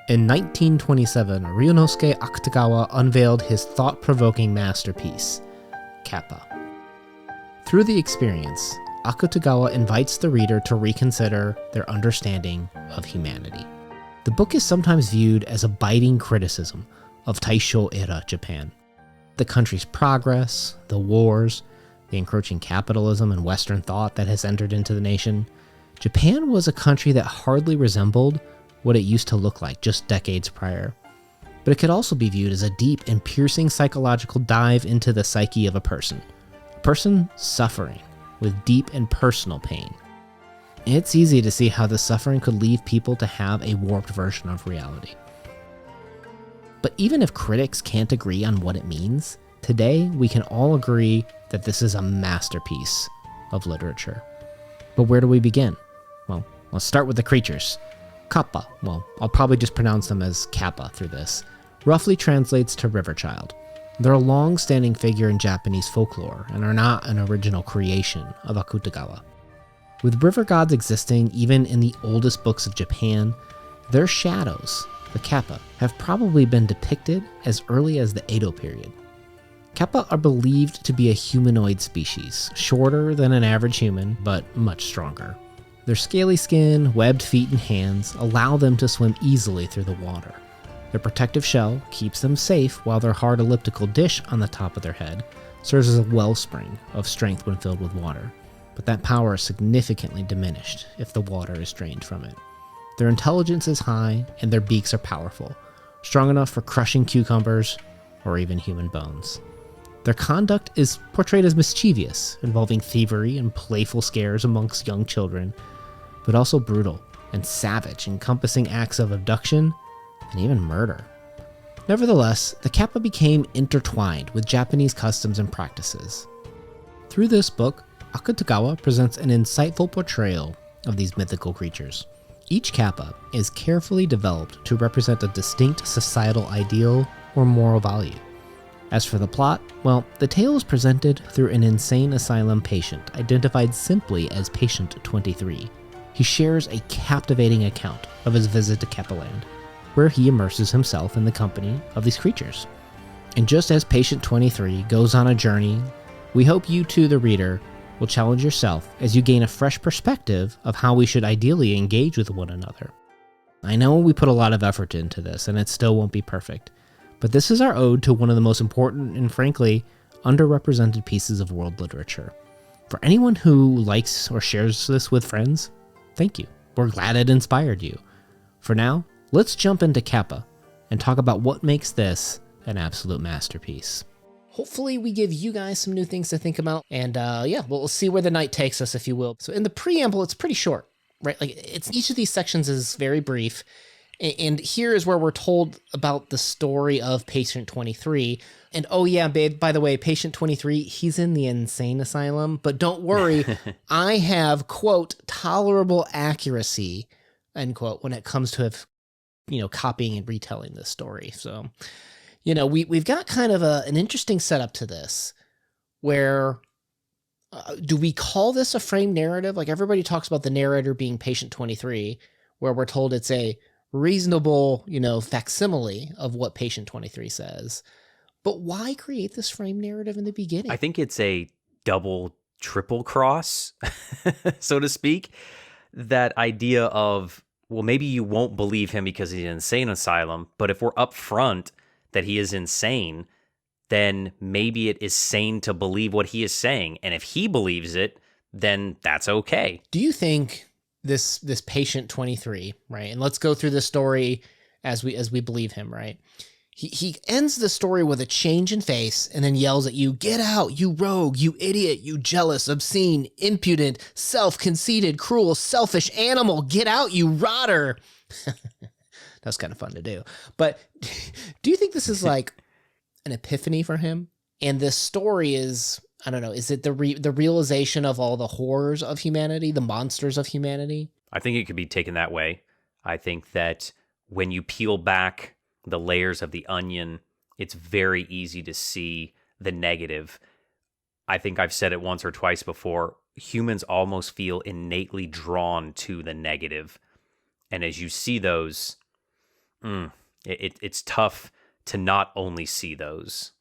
In 1927, Ryunosuke Akutagawa unveiled his thought-provoking masterpiece, Kappa. Through the experience, Akutagawa invites the reader to reconsider their understanding of humanity. The book is sometimes viewed as a biting criticism of Taishou Era Japan. The country's progress, the wars, the encroaching capitalism and Western thought that has entered into the nation. Japan was a country that hardly resembled what it used to look like just decades prior. But it could also be viewed as a deep and piercing psychological dive into the psyche of a person suffering with deep and personal pain. It's easy to see how the suffering could lead people to have a warped version of reality. But even if critics can't agree on what it means, today we can all agree that this is a masterpiece of literature. But where do we begin? Well, let's start with the creatures. Kappa, well, I'll probably just pronounce them as Kappa through this, roughly translates to river child. They're a long-standing figure in Japanese folklore and are not an original creation of Akutagawa. With river gods existing even in the oldest books of Japan, their shadows, the Kappa, have probably been depicted as early as the Edo period. Kappa are believed to be a humanoid species, shorter than an average human, but much stronger. Their scaly skin, webbed feet, and hands allow them to swim easily through the water. Their protective shell keeps them safe, while their hard elliptical dish on the top of their head serves as a wellspring of strength when filled with water. But that power is significantly diminished if the water is drained from it. Their intelligence is high, and their beaks are powerful, strong enough for crushing cucumbers or even human bones. Their conduct is portrayed as mischievous, involving thievery and playful scares amongst young children, but also brutal and savage, encompassing acts of abduction and even murder. Nevertheless, the Kappa became intertwined with Japanese customs and practices. Through this book, Akutagawa presents an insightful portrayal of these mythical creatures. Each Kappa is carefully developed to represent a distinct societal ideal or moral value. As for the plot, well, the tale is presented through an insane asylum patient identified simply as Patient 23. He shares a captivating account of his visit to Kappa Land, where he immerses himself in the company of these creatures. And just as Patient 23 goes on a journey, we hope you too, the reader, will challenge yourself as you gain a fresh perspective of how we should ideally engage with one another. I know we put a lot of effort into this, and it still won't be perfect, but this is our ode to one of the most important and frankly underrepresented pieces of world literature. For anyone who likes or shares this with friends, thank you. We're glad it inspired you. For now, let's jump into Kappa and talk about what makes this an absolute masterpiece. Hopefully we give you guys some new things to think about, and we'll see where the night takes us, if you will. So in the preamble, it's pretty short, right? Like each of these sections is very brief, and here is where we're told about the story of Patient 23. And oh yeah, babe, by the way, Patient 23, he's in the insane asylum, but don't worry, I have, quote, tolerable accuracy, end quote, when it comes to copying and retelling this story. So, we've got kind of an interesting setup to this, where do we call this a framed narrative? Like everybody talks about the narrator being Patient 23, where we're told it's a reasonable, facsimile of what Patient 23 says. But why create this frame narrative in the beginning? I think it's a double, triple cross, so to speak. That idea of, well, maybe you won't believe him because he's in an insane asylum, but if we're upfront that he is insane, then maybe it is sane to believe what he is saying. And if he believes it, then that's okay. Do you think this Patient 23, right? And let's go through the story as we believe him, right? He ends the story with a change in face and then yells at you, "Get out, you rogue, you idiot, you jealous, obscene, impudent, self-conceited, cruel, selfish animal. Get out, you rotter." That's kind of fun to do. But do you think this is like an epiphany for him? And this story is, I don't know, is it the realization of all the horrors of humanity, the monsters of humanity? I think it could be taken that way. I think that when you peel back the layers of the onion, it's very easy to see the negative. I think I've said it once or twice before, humans almost feel innately drawn to the negative. And as you see those, It's tough to not only see those.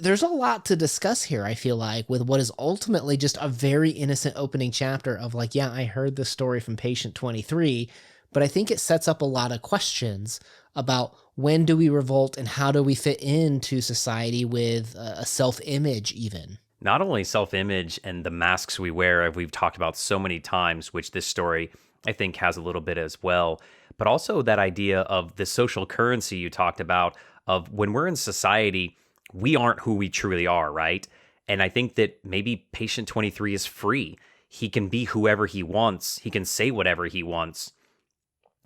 There's a lot to discuss here, I feel like, with what is ultimately just a very innocent opening chapter of like, yeah, I heard this story from patient 23, but I think it sets up a lot of questions about when do we revolt and how do we fit into society with a self-image even. Not only self-image and the masks we wear, we've talked about so many times, which this story I think has a little bit as well, but also that idea of the social currency you talked about of when we're in society, we aren't who we truly are, right? And I think that maybe patient 23 is free. He can be whoever he wants. He can say whatever he wants.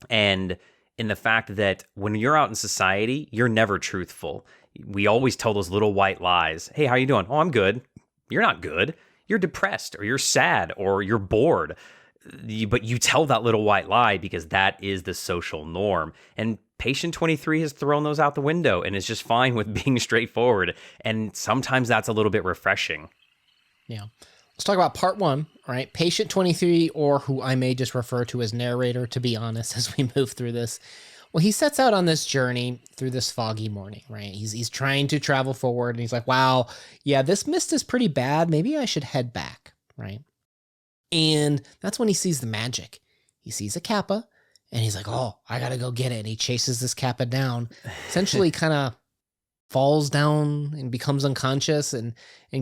And in the fact that when you're out in society, you're never truthful. We always tell those little white lies. Hey, how you doing? Oh, I'm good. You're not good. You're depressed or you're sad or you're bored. But you tell that little white lie because that is the social norm. And patient 23 has thrown those out the window and is just fine with being straightforward. And sometimes that's a little bit refreshing. Yeah. Let's talk about part one, all right? Patient 23, or who I may just refer to as narrator, to be honest, as we move through this. Well, he sets out on this journey through this foggy morning, right? He's trying to travel forward, and he's like, wow, yeah, this mist is pretty bad. Maybe I should head back, right? And that's when he sees the magic. He sees a Kappa, and he's like, oh, I got to go get it. And he chases this Kappa down, essentially kind of falls down and becomes unconscious and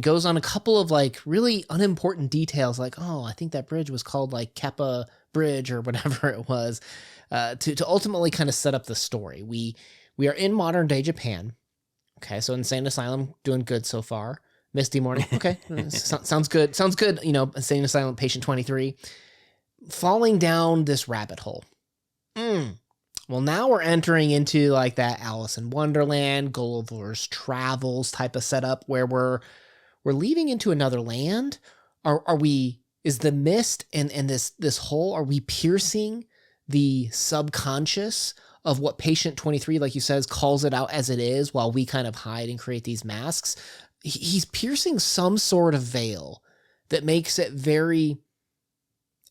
goes on a couple of like really unimportant details like, oh, I think that bridge was called like Kappa Bridge or whatever it was, to ultimately kind of set up the story. We are in modern day Japan. Okay, so Insane Asylum doing good so far. Misty Morning, okay, sounds good. Sounds good, you know, Insane Asylum, patient 23. Falling down this rabbit hole. Well, now we're entering into like that Alice in Wonderland, Gulliver's Travels type of setup where we're leaving into another land. Are we, is the mist and this hole, are we piercing the subconscious of what patient 23, like you says, calls it out as it is while we kind of hide and create these masks? He's piercing some sort of veil that makes it very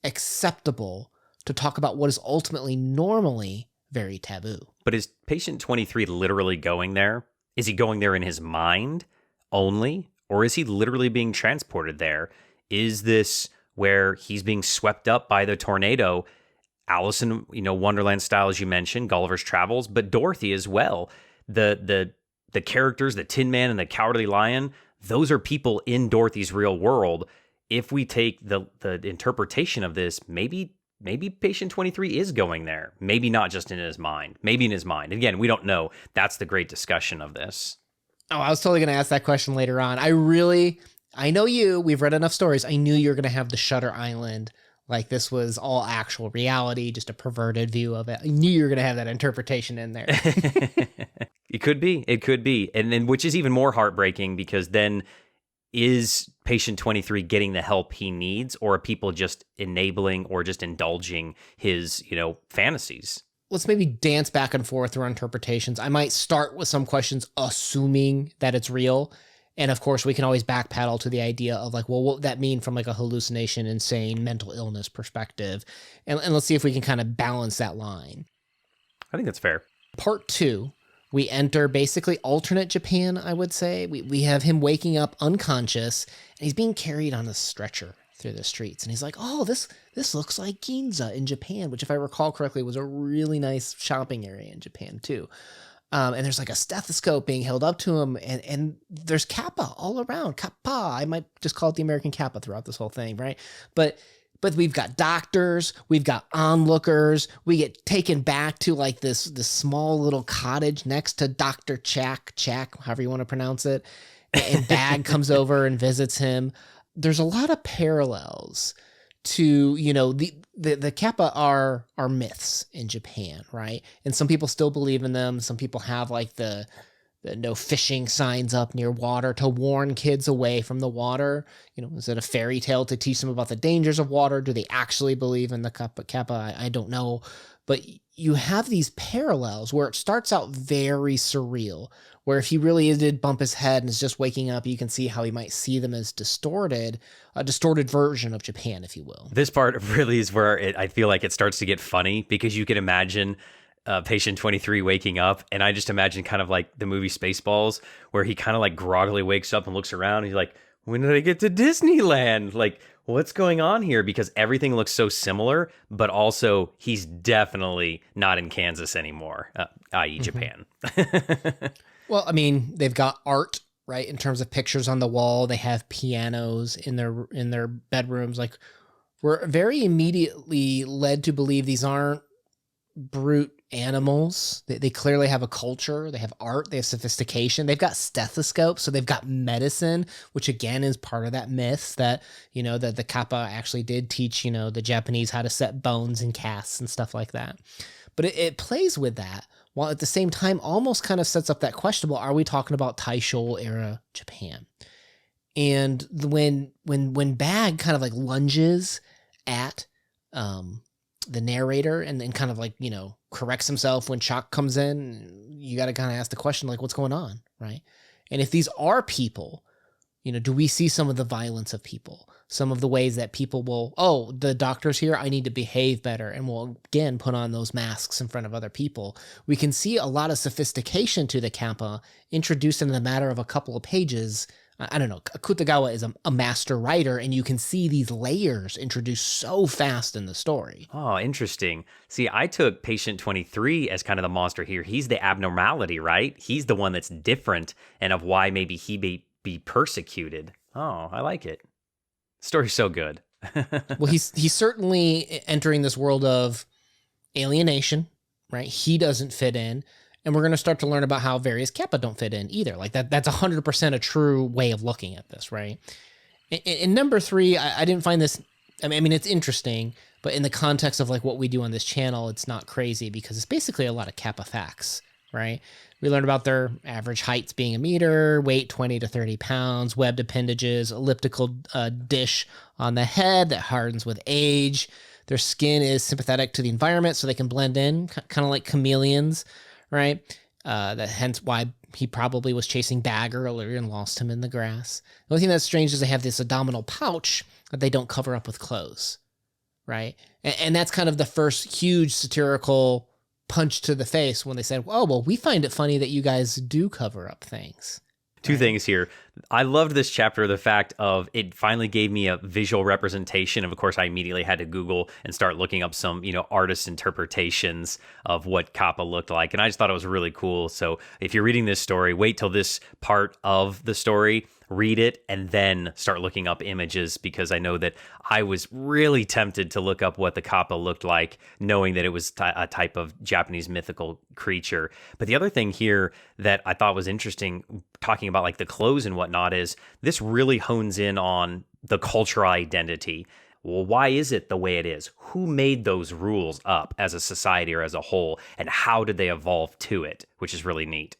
acceptable to talk about what is ultimately normally very taboo. But is patient 23 literally going there? Is he going there in his mind only? Or is he literally being transported there? Is this where he's being swept up by the tornado, Alice in Wonderland style, as you mentioned, Gulliver's Travels, but Dorothy as well? The characters, the Tin Man and the Cowardly Lion, those are people in Dorothy's real world. If we take the interpretation of this, maybe patient 23 is going there. Maybe not just in his mind. Maybe in his mind. Again, we don't know. That's the great discussion of this. Oh, I was totally going to ask that question later on. I know you. We've read enough stories. I knew you were going to have the Shutter Island. Like this was all actual reality, just a perverted view of it. I knew you were going to have that interpretation in there. It could be. And then, which is even more heartbreaking because then is patient 23 getting the help he needs, or are people just enabling or just indulging his, fantasies? Let's maybe dance back and forth through interpretations. I might start with some questions assuming that it's real. And of course, we can always backpedal to the idea of like, well, what would that mean from like a hallucination, insane, mental illness perspective? And let's see if we can kind of balance that line. I think that's fair. Part two, we enter basically alternate Japan, I would say. We have him waking up unconscious, and he's being carried on a stretcher through the streets. And he's like, oh, this looks like Ginza in Japan, which if I recall correctly was a really nice shopping area in Japan too. And there's like a stethoscope being held up to him, and there's Kappa all around. Kappa, I might just call it the American Kappa throughout this whole thing, right? But we've got doctors, we've got onlookers, we get taken back to like this small little cottage next to Dr. Chak, however you want to pronounce it, and Bag comes over and visits him. There's a lot of parallels to, the Kappa are myths in Japan, right? And some people still believe in them. Some people have like the no fishing signs up near water to warn kids away from the water. Is it a fairy tale to teach them about the dangers of water? Do they actually believe in the Kappa? I don't know. But you have these parallels where it starts out very surreal, where if he really did bump his head and is just waking up, you can see how he might see them as a distorted version of Japan, if you will. This part really is where I feel like it starts to get funny, because you can imagine Patient 23 waking up, and I just imagine kind of like the movie Spaceballs, where he kind of like groggily wakes up and looks around, and he's like, when did I get to Disneyland? Like, what's going on here? Because everything looks so similar, but also he's definitely not in Kansas anymore, i.e. Japan. Well, I mean, they've got art, right? In terms of pictures on the wall, they have pianos in their bedrooms. Like, we're very immediately led to believe these aren't brute animals. They clearly have a culture. They have art. They have sophistication. They've got stethoscopes, so they've got medicine, which again is part of that myth that, that the Kappa actually did teach, the Japanese how to set bones in casts and stuff like that. But it plays with that, while at the same time almost kind of sets up that questionable, are we talking about Taishou Era Japan? And when Bag kind of like lunges at the narrator and then kind of like, corrects himself when shock comes in, you got to kind of ask the question, like, what's going on, right? And if these are people, do we see some of the violence of people? Some of the ways that people will, oh, the doctor's here, I need to behave better, and will again put on those masks in front of other people. We can see a lot of sophistication to the Kappa introduced in the matter of a couple of pages. I don't know, Akutagawa is a master writer, and you can see these layers introduced so fast in the story. Oh, interesting. See, I took Patient 23 as kind of the monster here. He's the abnormality, right? He's the one that's different, and of why maybe he may be persecuted. Oh, I like it. Story's so good. Well, he's certainly entering this world of alienation, right? He doesn't fit in. And we're going to start to learn about how various Kappa don't fit in either. Like that's 100% a true way of looking at this, right? In number 3, I didn't find this, I mean, it's interesting, but in the context of like what we do on this channel, it's not crazy because it's basically a lot of Kappa facts, right? We learned about their average heights being a meter, weight 20 to 30 pounds, webbed appendages, elliptical dish on the head that hardens with age. Their skin is sympathetic to the environment so they can blend in, kind of like chameleons, right? That hence why he probably was chasing Bag earlier and lost him in the grass. The only thing that's strange is they have this abdominal pouch that they don't cover up with clothes, right? And that's kind of the first huge satirical punch to the face when they said, oh, well, we find it funny that you guys do cover up things. Two things here. I loved this chapter, the fact of it finally gave me a visual representation. Of course, I immediately had to Google and start looking up some, artist interpretations of what Kappa looked like. And I just thought it was really cool. So if you're reading this story, wait till this part of the story, read it, and then start looking up images, because I know that I was really tempted to look up what the Kappa looked like, knowing that it was a type of Japanese mythical creature. But the other thing here that I thought was interesting, talking about like the clothes and whatnot, is this really hones in on the cultural identity. Well, why is it the way it is? Who made those rules up as a society or as a whole, and how did they evolve to it, which is really neat.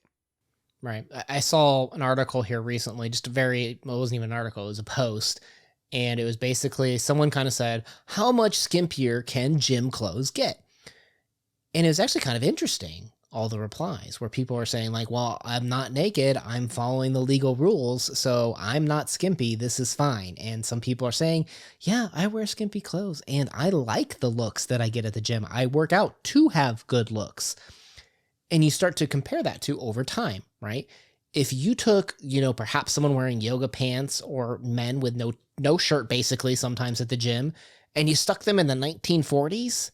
Right. I saw an article here recently, well, it wasn't even an article, it was a post. And it was basically someone kind of said, how much skimpier can gym clothes get? And it was actually kind of interesting, all the replies, where people are saying like, well, I'm not naked, I'm following the legal rules, so I'm not skimpy, this is fine. And some people are saying, yeah, I wear skimpy clothes, and I like the looks that I get at the gym. I work out to have good looks. And you start to compare that to over time, right? If you took, perhaps someone wearing yoga pants or men with no shirt basically sometimes at the gym, and you stuck them in the 1940s,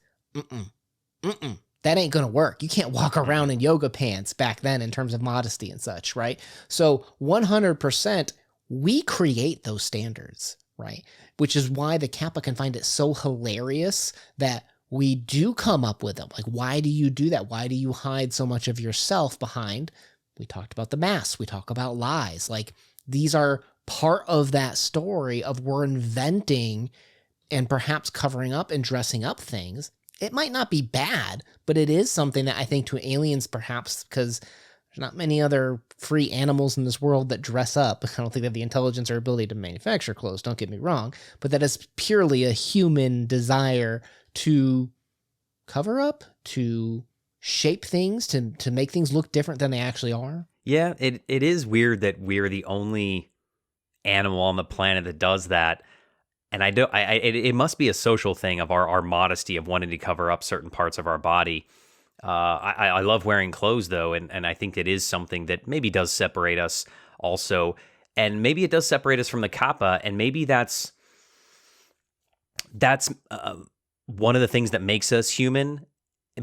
that ain't gonna work. You can't walk around in yoga pants back then in terms of modesty and such, right? So 100%, we create those standards, right? Which is why the Kappa can find it so hilarious that we do come up with them. Like, why do you do that? Why do you hide so much of yourself behind? We talked about the masks. We talk about lies. Like, these are part of that story of we're inventing and perhaps covering up and dressing up things. It might not be bad, but it is something that I think to aliens, perhaps, because there's not many other free animals in this world that dress up. I don't think they have the intelligence or ability to manufacture clothes, don't get me wrong, but that is purely a human desire to cover up, to shape things, to make things look different than they actually are. Yeah, it is weird that we're the only animal on the planet that does that. And it must be a social thing of our modesty of wanting to cover up certain parts of our body. I love wearing clothes, though, and I think it is something that maybe does separate us also. And maybe it does separate us from the Kappa, and maybe that's one of the things that makes us human,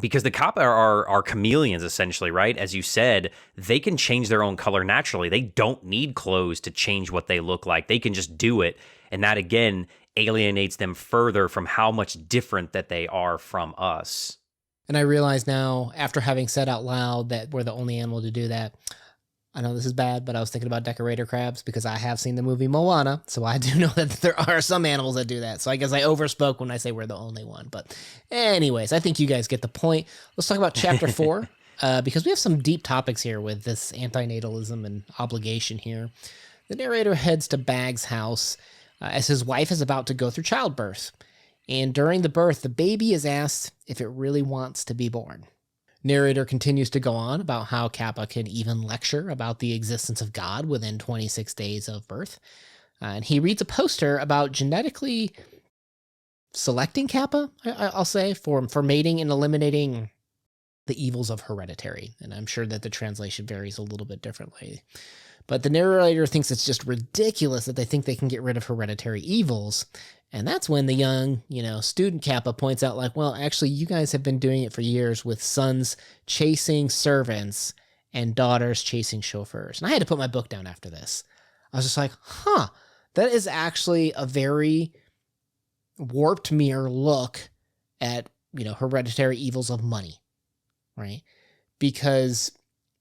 because the Kappa are chameleons, essentially, right? As you said, they can change their own color naturally. They don't need clothes to change what they look like. They can just do it. And that, again, alienates them further from how much different that they are from us. And I realize now, after having said out loud that we're the only animal to do that, I know this is bad, but I was thinking about decorator crabs because I have seen the movie Moana, so I do know that there are some animals that do that. So I guess I overspoke when I say we're the only one. But anyways, I think you guys get the point. Let's talk about chapter 4, because we have some deep topics here with this antinatalism and obligation here. The narrator heads to Bag's house as his wife is about to go through childbirth. And during the birth, the baby is asked if it really wants to be born. Narrator continues to go on about how Kappa can even lecture about the existence of God within 26 days of birth. And he reads a poster about genetically selecting Kappa, I'll say, for mating and eliminating the evils of hereditary. And I'm sure that the translation varies a little bit differently. But the narrator thinks it's just ridiculous that they think they can get rid of hereditary evils. And that's when the young, student Kappa points out, like, well, actually, you guys have been doing it for years with sons chasing servants and daughters chasing chauffeurs. And I had to put my book down after this. I was just like, that is actually a very warped mirror look at, hereditary evils of money, right? Because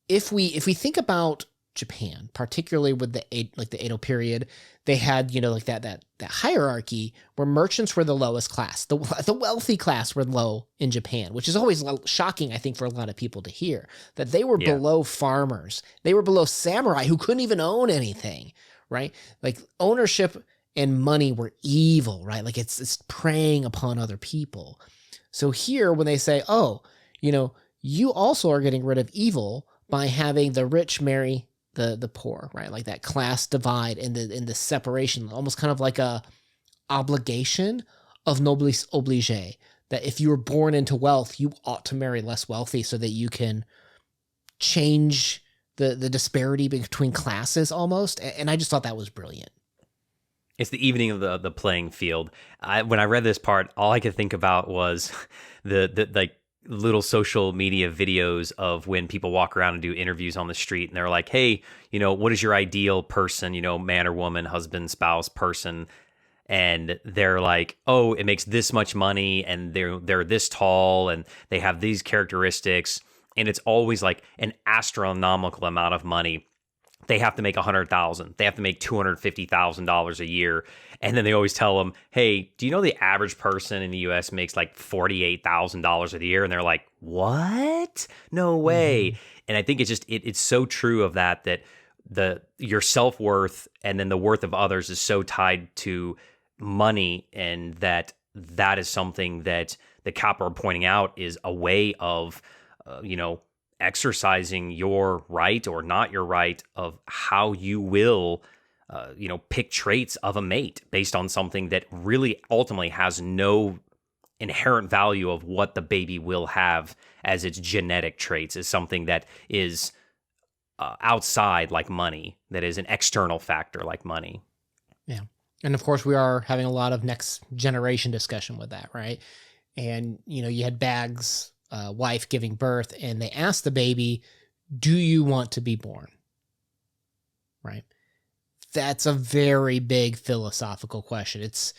if we think about Japan, particularly with the Edo period, they had, that hierarchy where merchants were the lowest class. The wealthy class were low in Japan, which is always shocking, I think, for a lot of people to hear, that they were below farmers. They were below samurai who couldn't even own anything, right? Like ownership and money were evil, right? Like it's preying upon other people. So here, when they say, you also are getting rid of evil by having the rich marry the poor, right? Like that class divide and the separation, almost kind of like a obligation of noblesse oblige, that if you were born into wealth, you ought to marry less wealthy so that you can change the disparity between classes almost. And I just thought that was brilliant. It's the evening of the playing field. When I read this part, all I could think about was the little social media videos of when people walk around and do interviews on the street and they're like, hey, what is your ideal person, man or woman, husband, spouse, person? And they're like, oh, it makes this much money and they're this tall and they have these characteristics. And it's always like an astronomical amount of money. They have to make $100,000. They have to make $250,000 a year. And then they always tell them, hey, do you know the average person in the U.S. makes like $48,000 a year? And they're like, what? No way. Mm-hmm. And I think it's just, it's so true of that your self-worth and then the worth of others is so tied to money, and that is something that the Kappa are pointing out is a way of, exercising your right or not your right of how you will, pick traits of a mate based on something that really ultimately has no inherent value of what the baby will have as its genetic traits, is something that is outside, like money, that is an external factor like money. Yeah. And of course, we are having a lot of next generation discussion with that, right? And, you had Bag's wife giving birth, and they asked the baby, do you want to be born? Right? That's a very big philosophical question. It's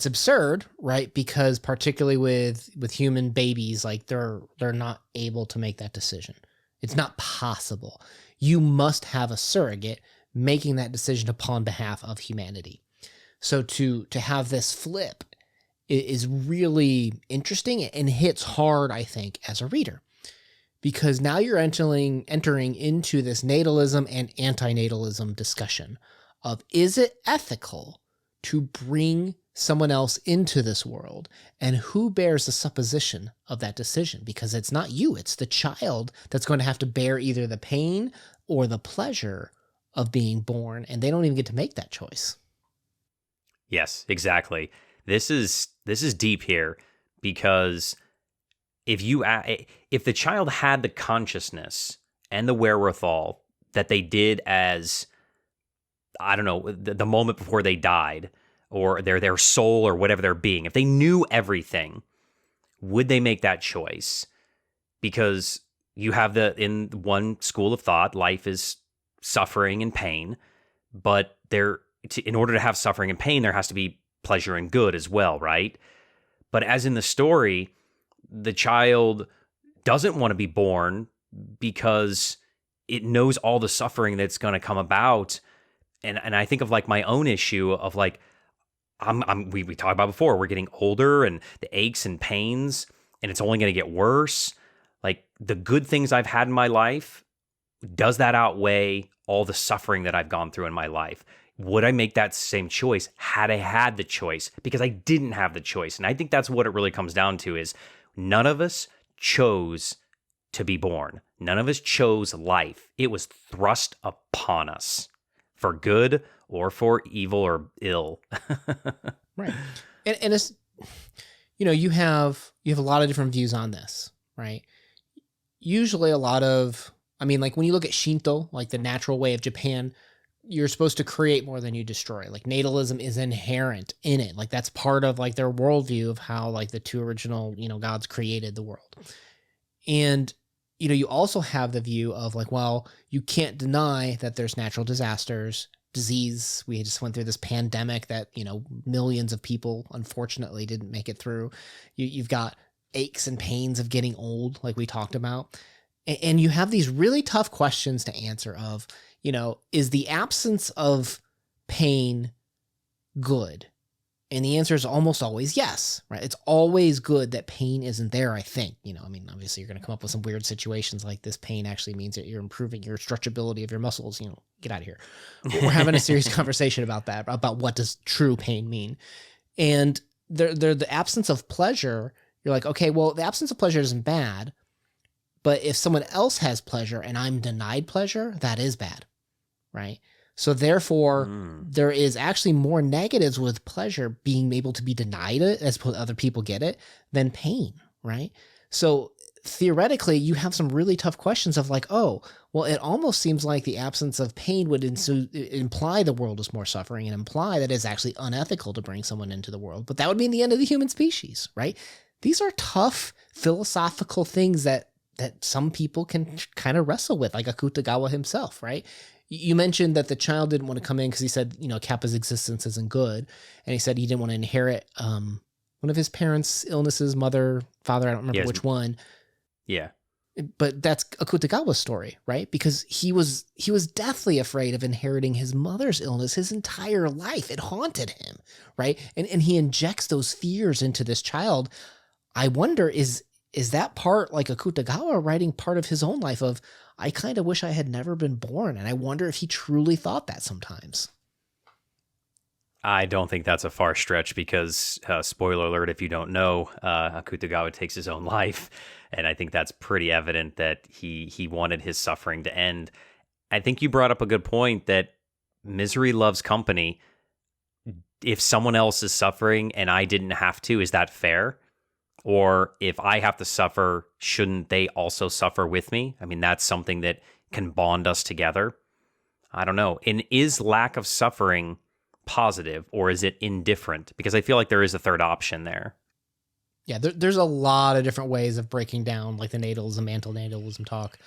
absurd, right? Because particularly with human babies, like they're not able to make that decision. It's not possible. You must have a surrogate making that decision upon behalf of humanity. So to have this flip is really interesting and hits hard, I think, as a reader, because now you're entering into this natalism and antinatalism discussion of, is it ethical to bring someone else into this world, and who bears the supposition of that decision? Because it's not you, it's the child that's going to have to bear either the pain or the pleasure of being born, and they don't even get to make that choice. Yes, exactly. This is deep here, because if the child had the consciousness and the wherewithal that they did as, I don't know, the moment before they died, or their soul or whatever their being, if they knew everything, would they make that choice? Because you have in one school of thought, life is suffering and pain, but in order to have suffering and pain, there has to be pleasure and good as well, right? But as in the story, the child doesn't want to be born because it knows all the suffering that's going to come about. And I think of like my own issue of like, we talked about before, we're getting older and the aches and pains, and it's only going to get worse. Like the good things I've had in my life, does that outweigh all the suffering that I've gone through in my life? Would I make that same choice had I had the choice? Because I didn't have the choice. And I think that's what it really comes down to is none of us chose to be born. None of us chose life. It was thrust upon us for good or for evil or ill. Right. And it's, you have a lot of different views on this, right? Usually like when you look at Shinto, like the natural way of Japan, you're supposed to create more than you destroy. Like natalism is inherent in it. Like that's part of like their worldview of how like the two original, gods created the world. And, you also have the view of like, well, you can't deny that there's natural disasters, disease. We just went through this pandemic that, millions of people unfortunately didn't make it through. You've got aches and pains of getting old, like we talked about. And you have these really tough questions to answer of, is the absence of pain good? And the answer is almost always yes, right? It's always good that pain isn't there, I think. Obviously you're going to come up with some weird situations like this pain actually means that you're improving your stretchability of your muscles, get out of here. We're having a serious conversation about that, about what does true pain mean. And the absence of pleasure, you're like, okay, well, the absence of pleasure isn't bad, but if someone else has pleasure and I'm denied pleasure, that is bad, right? So therefore, there is actually more negatives with pleasure being able to be denied it as other people get it than pain, right? So theoretically, you have some really tough questions of like, oh, well, it almost seems like the absence of pain would imply the world is more suffering and imply that it's actually unethical to bring someone into the world. But that would mean the end of the human species, right? These are tough philosophical things that some people can kind of wrestle with, like Akutagawa himself, right? You mentioned that the child didn't want to come in because he said, Kappa's existence isn't good. And he said he didn't want to inherit one of his parents' illnesses, mother, father, I don't remember which one. Yeah. But that's Akutagawa's story, right? Because he was deathly afraid of inheriting his mother's illness his entire life. It haunted him, right? And he injects those fears into this child. I wonder, is that part like Akutagawa writing part of his own life of, I kind of wish I had never been born. And I wonder if he truly thought that sometimes. I don't think that's a far stretch because, spoiler alert, if you don't know, Akutagawa takes his own life. And I think that's pretty evident that he wanted his suffering to end. I think you brought up a good point that misery loves company. If someone else is suffering and I didn't have to, is that fair? Or if I have to suffer, shouldn't they also suffer with me? I mean, that's something that can bond us together. I don't know. And is lack of suffering positive or is it indifferent? Because I feel like there is a third option there. Yeah, there's a lot of different ways of breaking down like the natalism, antinatalism talk.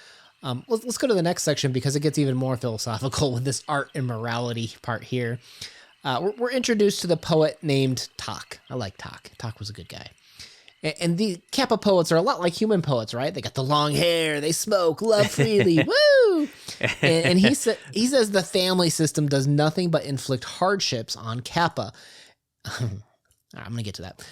Let's go to the next section because it gets even more philosophical with this art and morality part here. We're introduced to the poet named Tak. I like Tak. Tak was a good guy. And the Kappa poets are a lot like human poets, right? They got the long hair, they smoke, love freely, woo! And he says the family system does nothing but inflict hardships on Kappa. I'm going to get to that.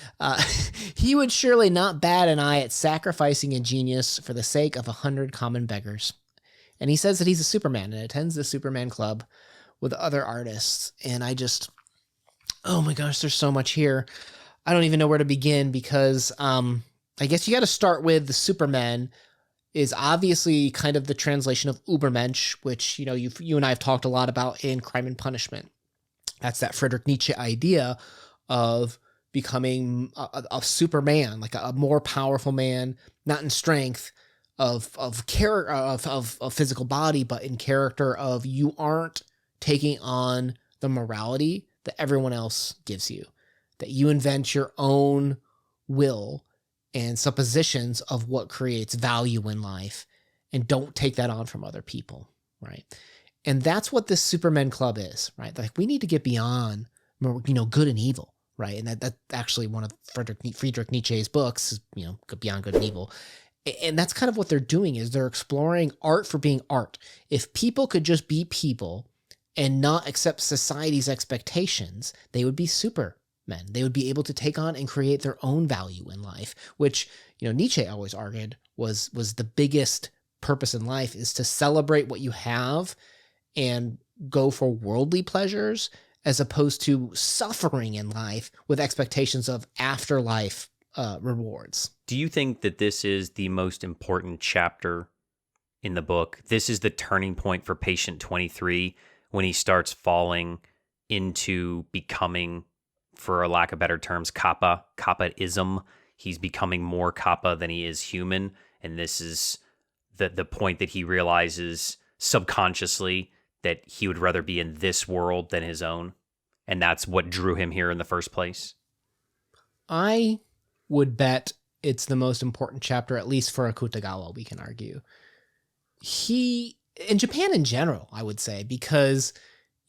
He would surely not bat an eye at sacrificing a genius for the sake of 100 common beggars. And he says that he's a Superman and attends the Superman Club with other artists. And oh my gosh, there's so much here. I don't even know where to begin because I guess you got to start with the Superman is obviously kind of the translation of Übermensch, which, you and I have talked a lot about in Crime and Punishment. That's that Friedrich Nietzsche idea of becoming a Superman, like a more powerful man, not in strength of character of physical body, but in character of you aren't taking on the morality that everyone else gives you, that you invent your own will and suppositions of what creates value in life and don't take that on from other people, right? And that's what this Superman Club is, right? Like, we need to get beyond, good and evil, right? And that's actually one of Friedrich Nietzsche's books, is, Beyond Good and Evil. And that's kind of what they're doing, is they're exploring art for being art. If people could just be people and not accept society's expectations, they would be supermen. They would be able to take on and create their own value in life, which, Nietzsche always argued was the biggest purpose in life, is to celebrate what you have and go for worldly pleasures, as opposed to suffering in life with expectations of afterlife rewards. Do you think that this is the most important chapter in the book? This is the turning point for Patient 23, when he starts falling into becoming, for a lack of better terms, Kappaism. He's becoming more Kappa than he is human. And this is the point that he realizes subconsciously that he would rather be in this world than his own. And that's what drew him here in the first place. I would bet it's the most important chapter, at least for Akutagawa, we can argue. In Japan in general, I would say, because,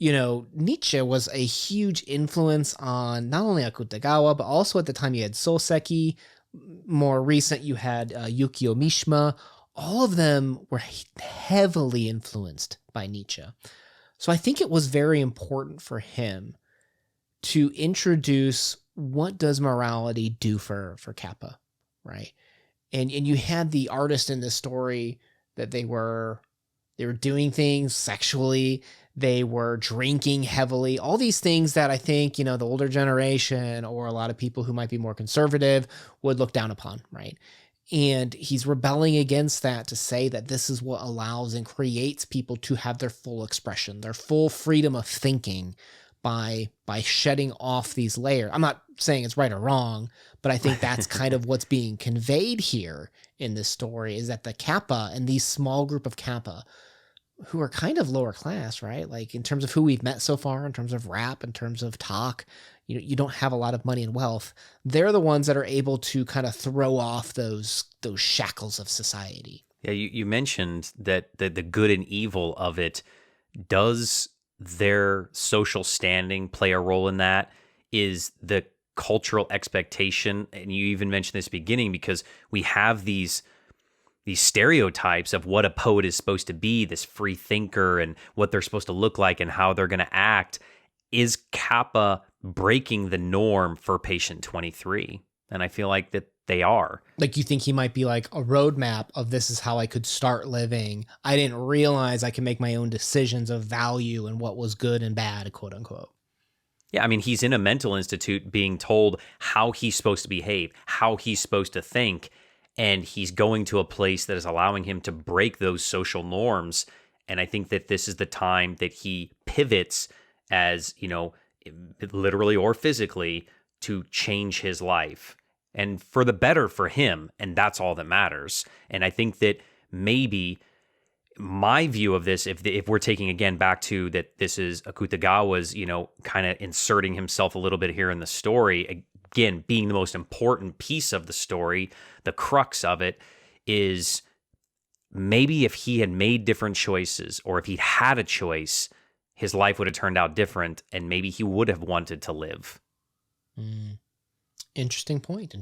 Nietzsche was a huge influence on not only Akutagawa, but also at the time you had Soseki. More recent, you had Yukio Mishima. All of them were heavily influenced by Nietzsche. So I think it was very important for him to introduce, what does morality do for Kappa, right? And you had the artist in this story that they were doing things sexually, they were drinking heavily, all these things that I think, the older generation or a lot of people who might be more conservative would look down upon, right? And he's rebelling against that to say that this is what allows and creates people to have their full expression, their full freedom of thinking by shedding off these layers. I'm not saying it's right or wrong, but I think that's kind of what's being conveyed here in this story, is that the Kappa and these small group of Kappa, who are kind of lower class, right? Like, in terms of who we've met so far, in terms of rap, in terms of talk, you don't have a lot of money and wealth. They're the ones that are able to kind of throw off those shackles of society. Yeah, you mentioned that the good and evil of it. Does their social standing play a role in that? Is the cultural expectation, and you even mentioned this beginning, because we have these stereotypes of what a poet is supposed to be, this free thinker, and what they're supposed to look like and how they're going to act. Is Kappa breaking the norm for Patient 23? And I feel like that they are. Like, you think he might be like a roadmap of, this is how I could start living. I didn't realize I can make my own decisions of value and what was good and bad, quote unquote. Yeah, I mean, he's in a mental institute being told how he's supposed to behave, how he's supposed to think, and he's going to a place that is allowing him to break those social norms. And I think that this is the time that he pivots, as, literally or physically, to change his life, and for the better for him. And that's all that matters. And I think that maybe my view of this, if we're taking again back to that, this is Akutagawa's, kind of inserting himself a little bit here in the story, again, being the most important piece of the story, the crux of it, is maybe if he had made different choices, or if he'd had a choice, his life would have turned out different, and maybe he would have wanted to live. Interesting point.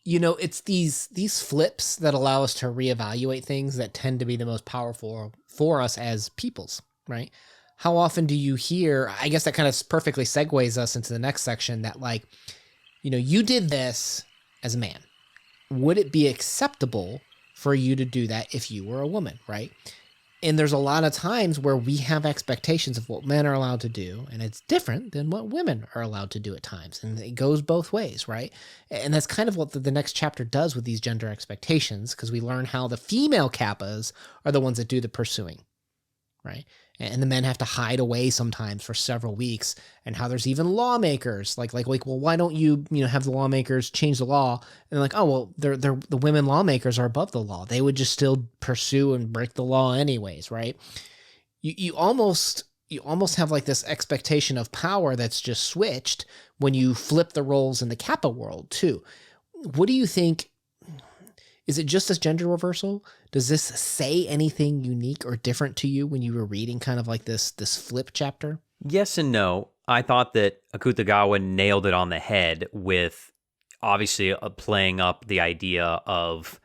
It's these flips that allow us to reevaluate things that tend to be the most powerful for us as peoples, right? How often do you hear, I guess that kind of perfectly segues us into the next section, that like, you did this as a man. Would it be acceptable for you to do that if you were a woman, right? And there's a lot of times where we have expectations of what men are allowed to do, and it's different than what women are allowed to do at times. And it goes both ways, right? And that's kind of what the next chapter does with these gender expectations, because we learn how the female Kappas are the ones that do the pursuing, right? And the men have to hide away sometimes for several weeks, and how there's even lawmakers like, well, why don't you have the lawmakers change the law? And like, oh, well, they're the women lawmakers are above the law. They would just still pursue and break the law anyways, right? You almost have like this expectation of power that's just switched when you flip the roles in the Kappa world too. What do you think? Is it just this gender reversal? Does this say anything unique or different to you when you were reading kind of like this flip chapter? Yes and no. I thought that Akutagawa nailed it on the head with obviously playing up the idea of,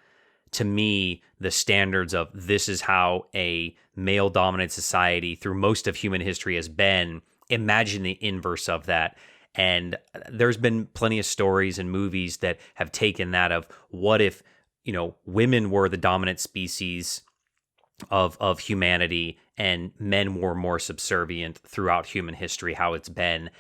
to me, the standards of this is how a male-dominant society through most of human history has been. Imagine the inverse of that. And there's been plenty of stories and movies that have taken that of what if, women were the dominant species of humanity and men were more subservient throughout human history, how it's been.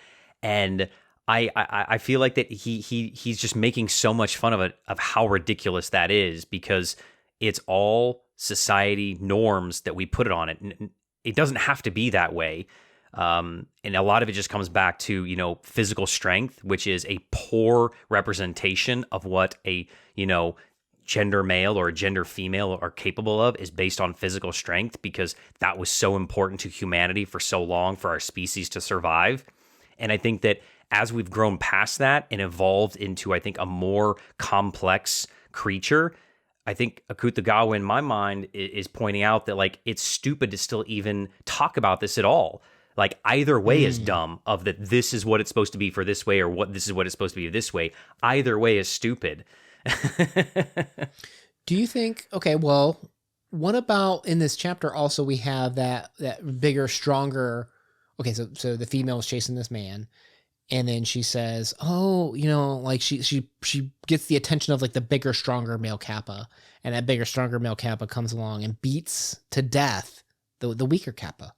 And I feel like that he's just making so much fun of it, of how ridiculous that is, because it's all society norms that we put it on it. It doesn't have to be that way. And a lot of it just comes back to, physical strength, which is a poor representation of what a, gender male or gender female are capable of, is based on physical strength, because that was so important to humanity for so long for our species to survive. And I think that as we've grown past that and evolved into, I think, a more complex creature, I think Akutagawa, in my mind, is pointing out that, like, it's stupid to still even talk about this at all. Like, either way is dumb, of that this is what it's supposed to be for this way, or what this is what it's supposed to be this way. Either way is stupid. Do you think, okay, well, what about in this chapter also we have that bigger, stronger, okay, so the female is chasing this man, and then she says, oh, like she gets the attention of like the bigger, stronger male Kappa, and that bigger, stronger male Kappa comes along and beats to death the weaker Kappa,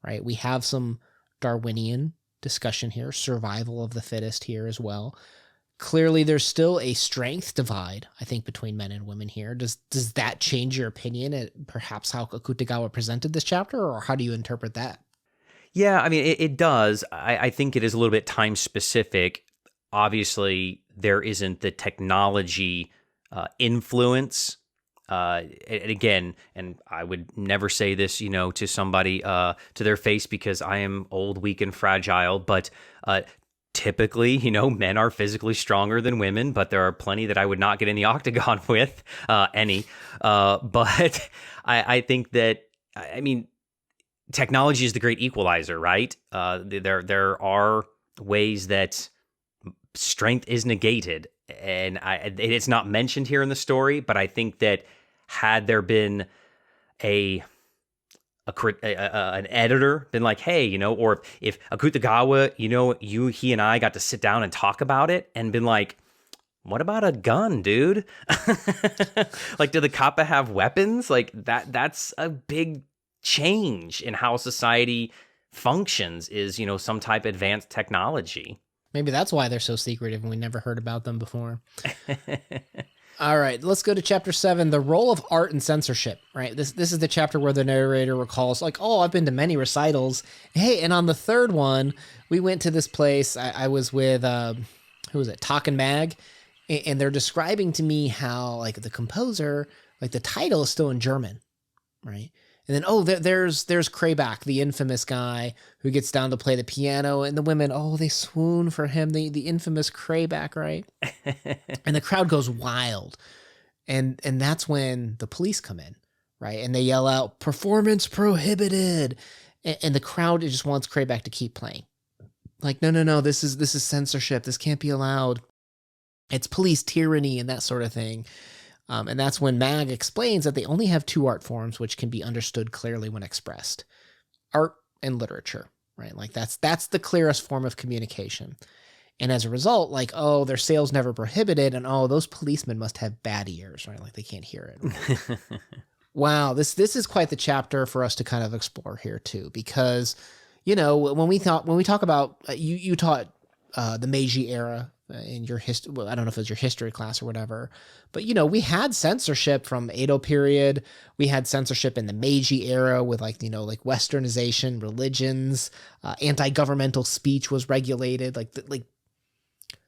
right? We have some Darwinian discussion here, survival of the fittest here as well. Clearly, there's still a strength divide, I think, between men and women here. Does that change your opinion at perhaps how Akutagawa presented this chapter, or how do you interpret that? Yeah, I mean, it does. I think it is a little bit time specific. Obviously, there isn't the technology influence. And again, and I would never say this, to somebody to their face, because I am old, weak, and fragile. But typically, men are physically stronger than women, but there are plenty that I would not get in the octagon with, any. But I think that, I mean, technology is the great equalizer, right? There are ways that strength is negated, and it's not mentioned here in the story, but I think that had there been an editor been like, hey, or if Akutagawa, he and I got to sit down and talk about it and been like, what about a gun, dude? Like, do the Kappa have weapons? Like, that's a big change in how society functions, is, some type of advanced technology. Maybe that's why they're so secretive and we never heard about them before. All right, let's go to chapter 7, the role of art in censorship, right? This is the chapter where the narrator recalls, like, oh, I've been to many recitals. Hey, and on the third one, we went to this place. I was with, who was it, Talk and Mag, and they're describing to me how, like, the composer, like, the title is still in German, right? And then, oh, there's Krayback, the infamous guy who gets down to play the piano, and the women, oh, they swoon for him, the infamous Krayback, right? And the crowd goes wild. And that's when the police come in, right? And they yell out, performance prohibited. And the crowd just wants Krayback to keep playing. Like, no, this is censorship. This can't be allowed. It's police tyranny and that sort of thing. And that's when Mag explains that they only have two art forms which can be understood clearly when expressed. Art and literature, right? Like that's the clearest form of communication. And as a result, like, oh, their sales never prohibited, and oh, those policemen must have bad ears, right? Like they can't hear it. Wow, this is quite the chapter for us to kind of explore here too, because, when we talk about, you taught the Meiji era in your history. Well, I don't know if it was your history class or whatever, but we had censorship from Edo period. We had censorship in the Meiji era with like westernization, religions, anti-governmental speech was regulated. Like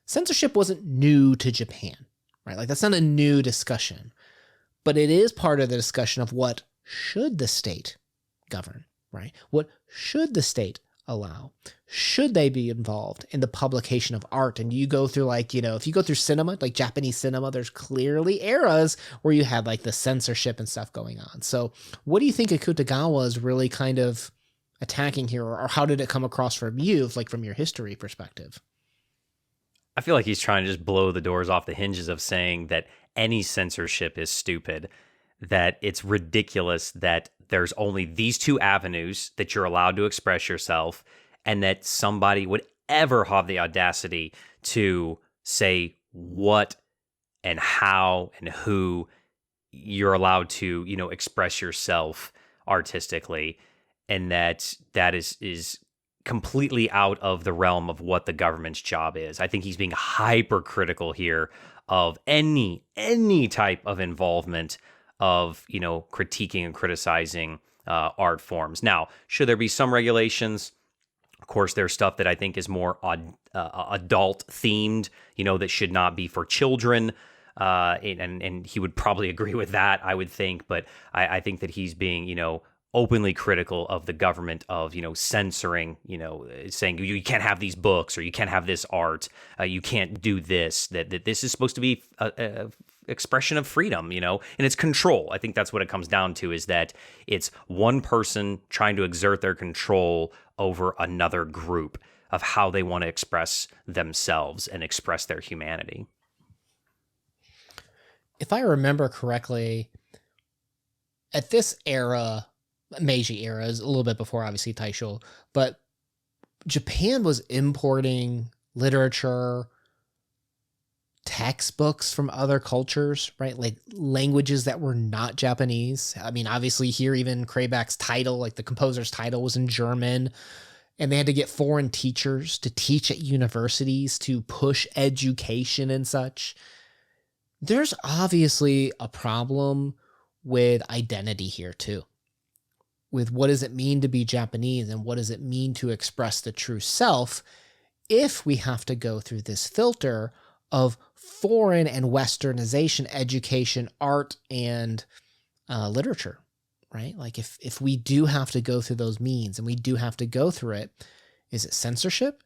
censorship wasn't new to Japan, right? Like that's not a new discussion, but it is part of the discussion of what should the state govern, right? What should the state allow? Should they be involved in the publication of art? And you go through if you go through cinema, like Japanese cinema, there's clearly eras where you had like the censorship and stuff going on. So what do you think Akutagawa is really kind of attacking here, or how did it come across from you, like from your history perspective? I feel like he's trying to just blow the doors off the hinges of saying that any censorship is stupid, that it's ridiculous that there's only these two avenues that you're allowed to express yourself, and that somebody would ever have the audacity to say what and how and who you're allowed to, express yourself artistically, and that is completely out of the realm of what the government's job is. I think he's being hypercritical here of any type of involvement of, critiquing and criticizing art forms. Now, should there be some regulations? Of course, there's stuff that I think is more adult themed, that should not be for children. And he would probably agree with that, I would think. But I think that he's being, openly critical of the government of, censoring, saying you can't have these books, or you can't have this art, you can't do this, that this is supposed to be a expression of freedom, and it's control. I think that's what it comes down to, is that it's one person trying to exert their control over another group of how they want to express themselves and express their humanity. If I remember correctly, at this era, Meiji era is a little bit before, obviously, Taishou, but Japan was importing literature, textbooks from other cultures, right? Like languages that were not Japanese. I mean, obviously here, even Krebeck's title, like the composer's title, was in German, and they had to get foreign teachers to teach at universities to push education and such. There's obviously a problem with identity here too, with what does it mean to be Japanese and what does it mean to express the true self, if we have to go through this filter of foreign and westernization education, art, and literature, right? Like if we do have to go through those means, and we do have to go through it, is it censorship?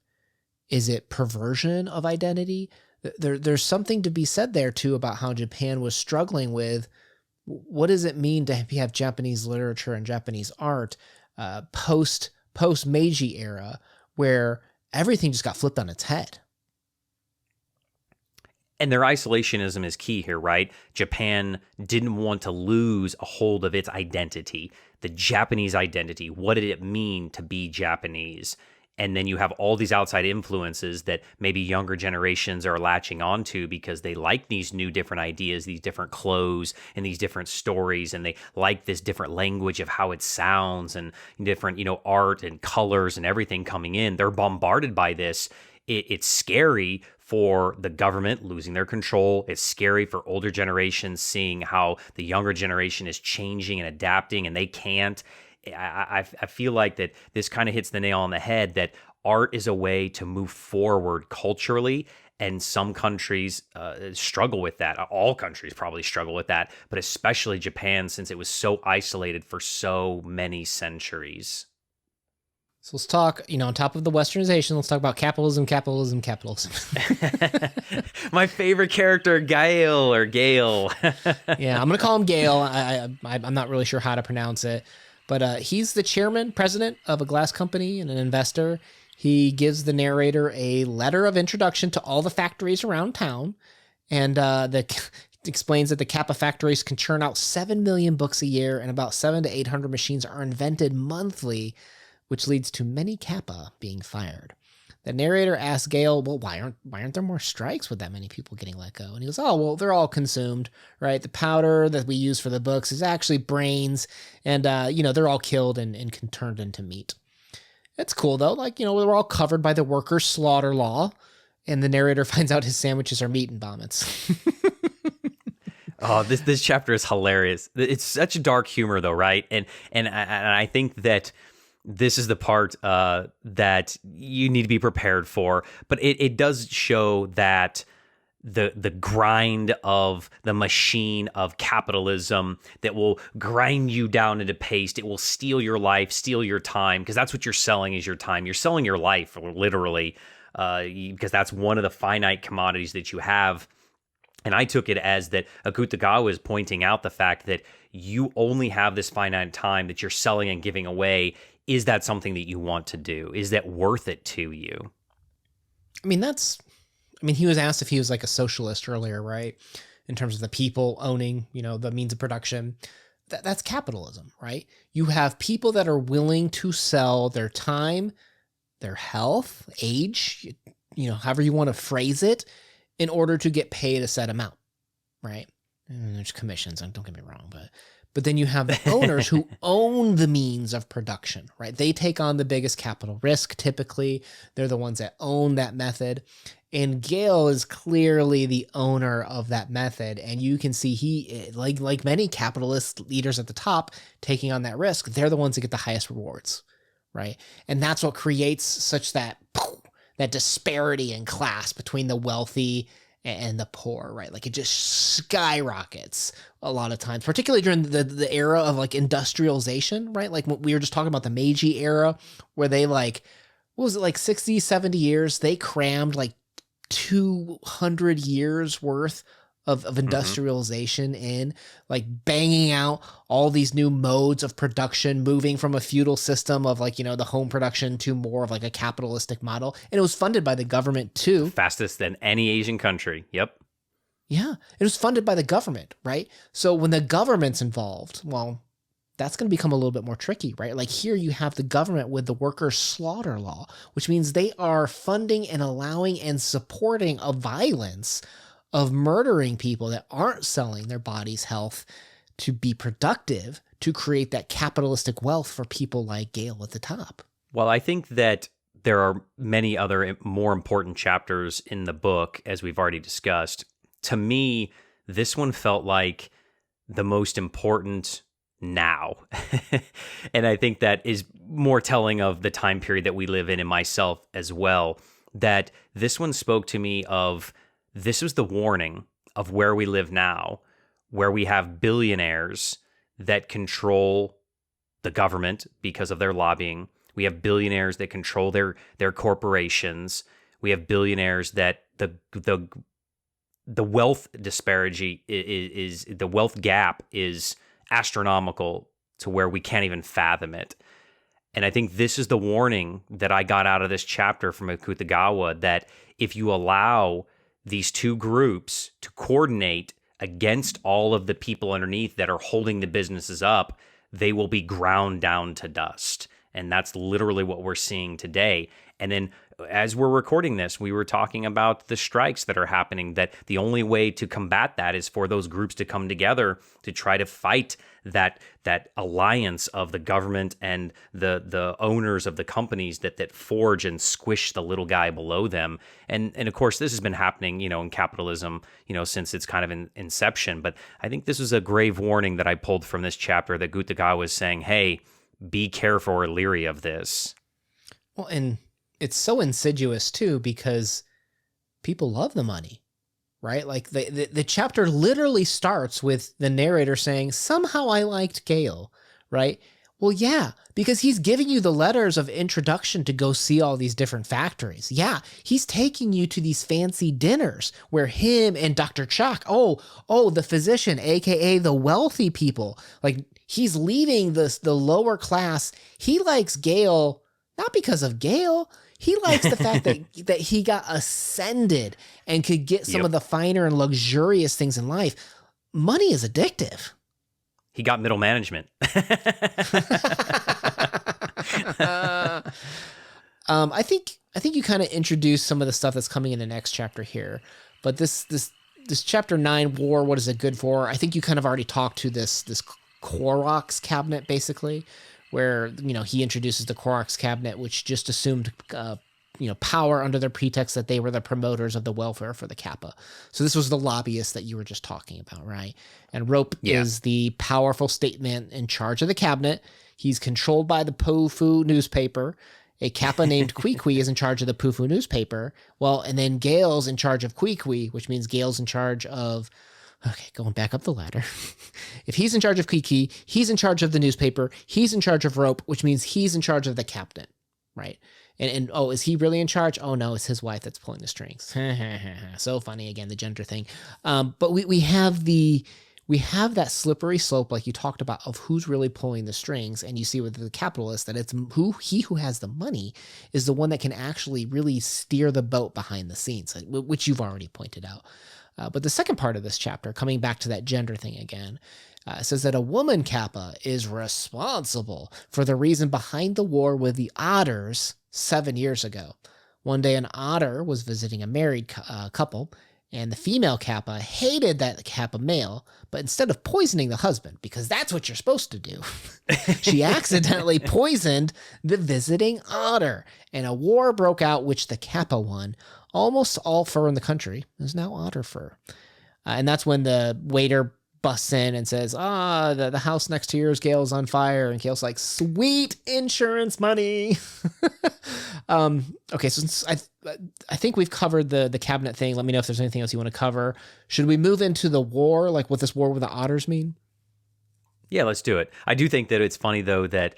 Is it perversion of identity? There's something to be said there too about how Japan was struggling with what does it mean to have Japanese literature and Japanese art post Meiji era, where everything just got flipped on its head. And their isolationism is key here, right? Japan didn't want to lose a hold of its identity, the Japanese identity. What did it mean to be Japanese? And then you have all these outside influences that maybe younger generations are latching onto because they like these new different ideas, these different clothes and these different stories, and they like this different language of how it sounds and different, art and colors and everything coming in. They're bombarded by this. It's scary for the government losing their control. It's scary for older generations seeing how the younger generation is changing and adapting, and they can't. I feel like that this kind of hits the nail on the head, that art is a way to move forward culturally, and some countries struggle with that. All countries probably struggle with that, but especially Japan, since it was so isolated for so many centuries. So let's talk, on top of the westernization, let's talk about capitalism. My favorite character, Gail. Yeah, I'm going to call him Gail. I'm not really sure how to pronounce it. But he's the chairman, president of a glass company and an investor. He gives the narrator a letter of introduction to all the factories around town, and explains that the Kappa factories can churn out 7 million books a year, and about 700 to 800 machines are invented monthly, which leads to many Kappa being fired. The narrator asks Gale, well, why aren't there more strikes with that many people getting let go? And he goes, oh, well, they're all consumed, right? The powder that we use for the books is actually brains, and, they're all killed and turned into meat. It's cool, though. We're all covered by the workers' slaughter law, And the narrator finds out his sandwiches are meat and vomits. Oh, this chapter is hilarious. It's such dark humor, though, right? And I think that this is the part that you need to be prepared for. But it does show that the grind of the machine of capitalism that will grind you down into paste. It will steal your life, steal your time, because that's what you're selling is your time. You're selling your life, literally, because that's one of the finite commodities that you have. And I took it as that Akutagawa is pointing out the fact that you only have this finite time that you're selling and giving away. Is that something that you want to do? Is that worth it to you? I mean, he was asked if he was like a socialist earlier, right? In terms of the people owning, the means of production. That's capitalism, right? You have people that are willing to sell their time, their health, age, however you want to phrase it, in order to get paid a set amount, right? And there's commissions, don't get me wrong, but then you have the owners who own the means of production, right? They take on the biggest capital risk. Typically, they're the ones that own that method. And Gale is clearly the owner of that method. And you can see he, like many capitalist leaders at the top taking on that risk, they're the ones that get the highest rewards, right? And that's what creates such that disparity in class between the wealthy and the poor, right? Like it just skyrockets a lot of times, particularly during the era of like industrialization, right? Like we were just talking about the Meiji era where they what was it, like 60, 70 years? They crammed like 200 years worth of industrialization in, like banging out all these new modes of production, moving from a feudal system of the home production to more of like a capitalistic model. And it was funded by the government too. Fastest than any Asian country. Yep. Yeah. It was funded by the government, right? So when the government's involved, well, that's going to become a little bit more tricky, right? Like here you have the government with the workers' slaughter law, which means they are funding and allowing and supporting a violence of murdering people that aren't selling their body's health to be productive, to create that capitalistic wealth for people like Gale at the top. Well, I think that there are many other more important chapters in the book, as we've already discussed. To me, this one felt like the most important now. And I think that is more telling of the time period that we live in and myself as well, that this one spoke to me of this was the warning of where we live now, where we have billionaires that control the government because of their lobbying. We have billionaires that control their corporations. We have billionaires that the wealth disparity is the wealth gap is astronomical to where we can't even fathom it. And I think this is the warning that I got out of this chapter from Akutagawa, that if you allow these two groups to coordinate against all of the people underneath that are holding the businesses up, they will be ground down to dust. And that's literally what we're seeing today. And then as we're recording this, we were talking about the strikes that are happening, that the only way to combat that is for those groups to come together to try to fight that alliance of the government and the owners of the companies that forge and squish the little guy below them. And of course, this has been happening, in capitalism, since its kind of inception. But I think this was a grave warning that I pulled from this chapter, that Akutagawa was saying, hey, be careful or leery of this. Well, and it's so insidious too, because people love the money, right? Like the chapter literally starts with the narrator saying, somehow I liked Gale, right? Well, yeah, because he's giving you the letters of introduction to go see all these different factories. Yeah, he's taking you to these fancy dinners where him and Dr. Chuck, the physician, aka the wealthy people, like he's leaving the lower class. He likes Gale not because of Gale. He likes the fact that he got ascended and could get some of the finer and luxurious things in life. Money is addictive. He got middle management. I think you kind of introduced some of the stuff that's coming in the next chapter here, but this chapter 9, War, what is it good for? I think you kind of already talked to this CodeX cabinet, basically, where he introduces the CodeX cabinet, which just assumed power under the pretext that they were the promoters of the welfare for the Kappa. So this was the lobbyist that you were just talking about, right? And Rope is the powerful statement in charge of the cabinet. He's controlled by the Pofu newspaper. A Kappa named Kwee is in charge of the Pofu newspaper. Well, and then Gale's in charge of Kwee, which means Gale's in charge of... Okay, going back up the ladder. If he's in charge of Kwee, he's in charge of the newspaper. He's in charge of Rope, which means he's in charge of the cabinet, right? And oh, is he really in charge? Oh no, it's his wife that's pulling the strings. So funny, again, the gender thing. But we have that slippery slope, like you talked about, of who's really pulling the strings. And you see with the capitalist that it's who has the money is the one that can actually really steer the boat behind the scenes, which you've already pointed out. But the second part of this chapter, coming back to that gender thing again, says that a woman Kappa is responsible for the reason behind the war with the Otters 7 years ago. One day an Otter was visiting a married couple, and the female Kappa hated that Kappa male, but instead of poisoning the husband, because that's what you're supposed to do, she accidentally poisoned the visiting Otter, and a war broke out which the Kappa won. Almost all fur in the country is now otter fur. And that's when the waiter busts in and says, the house next to yours, Gale's on fire. And Gale's like, sweet insurance money. Okay, so I think we've covered the cabinet thing. Let me know if there's anything else you want to cover. Should we move into the war, like what this war with the otters mean? Yeah, let's do it. I do think that it's funny, though, that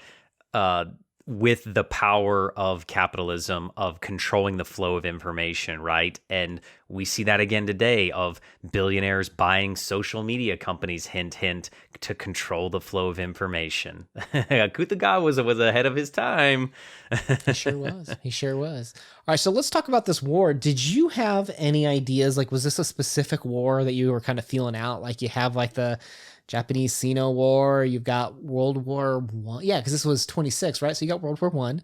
with the power of capitalism, of controlling the flow of information, right? And we see that again today of billionaires buying social media companies, hint, hint, to control the flow of information. Akutagawa was ahead of his time. He sure was. He sure was. All right, so let's talk about this war. Did you have any ideas? Like, was this a specific war that you were kind of feeling out? Like you have like the Japanese Sino War, you've got World War One. Yeah, because this was 26, right? So you got World War One,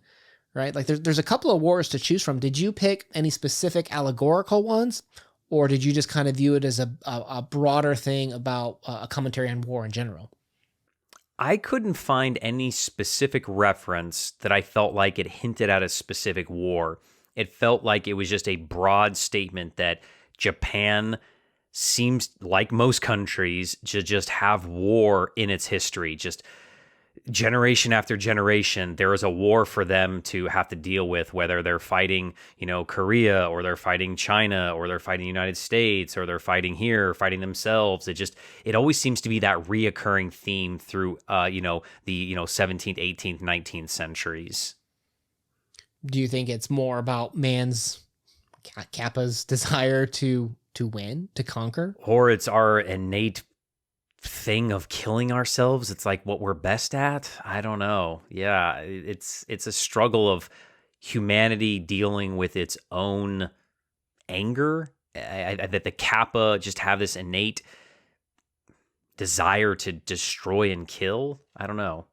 right? Like there's a couple of wars to choose from. Did you pick any specific allegorical ones, or did you just kind of view it as a broader thing about a commentary on war in general? I couldn't find any specific reference that I felt like it hinted at a specific war. It felt like it was just a broad statement that Japan seems, like most countries, to just have war in its history. Just generation after generation, there is a war for them to have to deal with, whether they're fighting, Korea, or they're fighting China, or they're fighting the United States, or they're fighting here, or fighting themselves. It always seems to be that reoccurring theme through, the 17th, 18th, 19th centuries. Do you think it's more about Kappa's desire to win, to conquer? Or it's our innate thing of killing ourselves? It's like what we're best at? I don't know. Yeah, it's a struggle of humanity dealing with its own anger. That the Kappa just have this innate desire to destroy and kill. I don't know.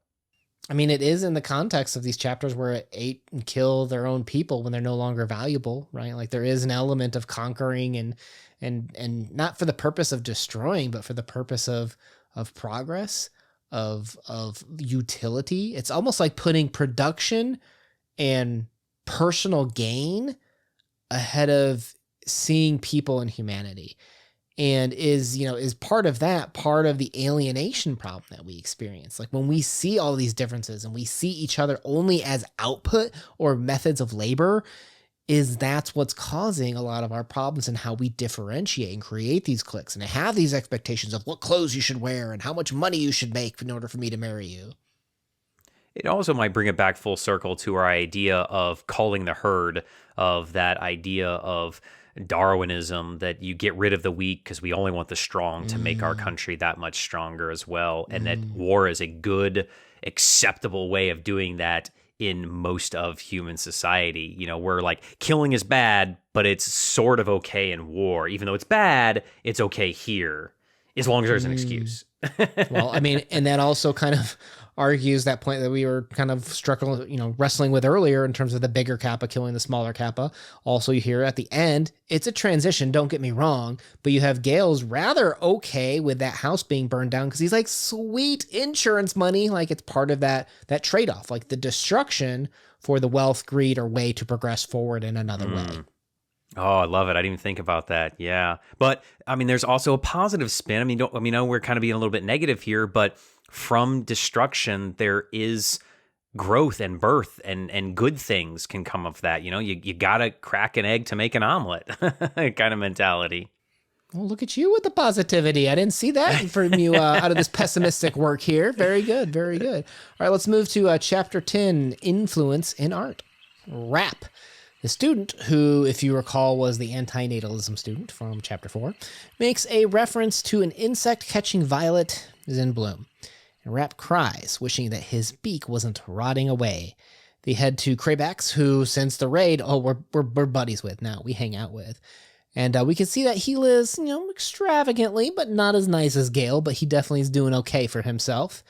I mean, it is in the context of these chapters where it ate and kill their own people when they're no longer valuable, right? Like there is an element of conquering and not for the purpose of destroying, but for the purpose of progress, of utility. It's almost like putting production and personal gain ahead of seeing people and humanity. And is part of the alienation problem that we experience. Like when we see all these differences and we see each other only as output or methods of labor, that's what's causing a lot of our problems and how we differentiate and create these cliques and have these expectations of what clothes you should wear and how much money you should make in order for me to marry you. It also might bring it back full circle to our idea of calling the herd, of that idea of Darwinism, that you get rid of the weak because we only want the strong to make our country that much stronger as well. And that war is a good, acceptable way of doing that in most of human society. Where like killing is bad, but it's sort of okay in war. Even though it's bad, it's okay here, as long as there's an excuse. Well, I mean, and that also kind of argues that point that we were kind of struggling, wrestling with earlier in terms of the bigger Kappa killing the smaller Kappa. Also, you hear at the end, it's a transition, don't get me wrong, but you have Gale's rather okay with that house being burned down because he's like, sweet insurance money. Like it's part of that trade-off, like the destruction for the wealth, greed, or way to progress forward in another way. Oh, I love it. I didn't even think about that. Yeah. But I mean, there's also a positive spin. I mean, we're kind of being a little bit negative here, but from destruction, there is growth and birth and good things can come of that. You got to crack an egg to make an omelet kind of mentality. Well, look at you with the positivity. I didn't see that from you out of this pessimistic work here. Very good. Very good. All right, let's move to Chapter 10, Influence in Art. Rap. The student, who, if you recall, was the antinatalism student from Chapter 4, makes a reference to an insect catching violet is in bloom. And Rap cries, wishing that his beak wasn't rotting away. They head to Krabex, who, since the raid, we're buddies with now. We hang out with. And we can see that he lives, extravagantly, but not as nice as Gale, but he definitely is doing okay for himself.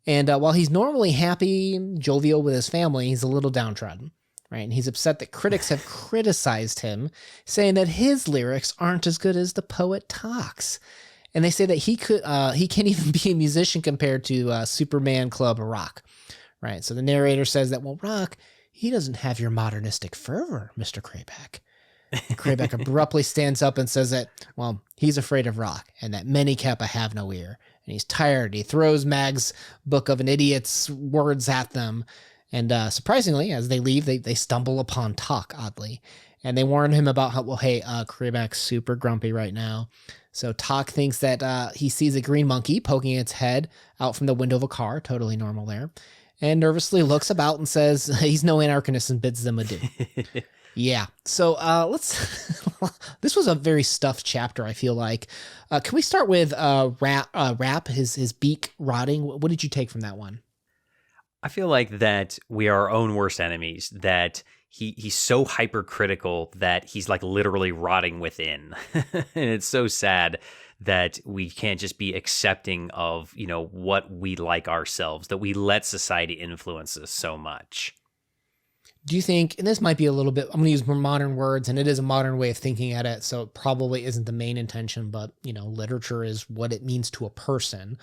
And while he's normally happy, jovial with his family, he's a little downtrodden. Right, and he's upset that critics have criticized him, saying that his lyrics aren't as good as the poet talks. And they say that he can't even be a musician compared to Superman Club Rock. Right, so the narrator says that, well, Rock, he doesn't have your modernistic fervor, Mr. Krabeck. Krabeck abruptly stands up and says that, well, he's afraid of Rock, and that many Kappa have no ear. And he's tired. He throws Mag's book of an idiot's words at them. And surprisingly, as they leave, they stumble upon Talk, oddly. And they warn him about how, well, hey, Krabeck's super grumpy right now. So Talk thinks that he sees a green monkey poking its head out from the window of a car, totally normal there, and nervously looks about and says he's no anarchist and bids them adieu. Yeah, so this was a very stuffed chapter, I feel like. Can we start with Rap, his beak rotting? What did you take from that one? I feel like that we are our own worst enemies, that he's so hypercritical that he's like literally rotting within. And it's so sad that we can't just be accepting of, what we like ourselves, that we let society influence us so much. Do you think, and this might be a little bit, I'm going to use more modern words, and it is a modern way of thinking at it, so it probably isn't the main intention, but, literature is what it means to a person.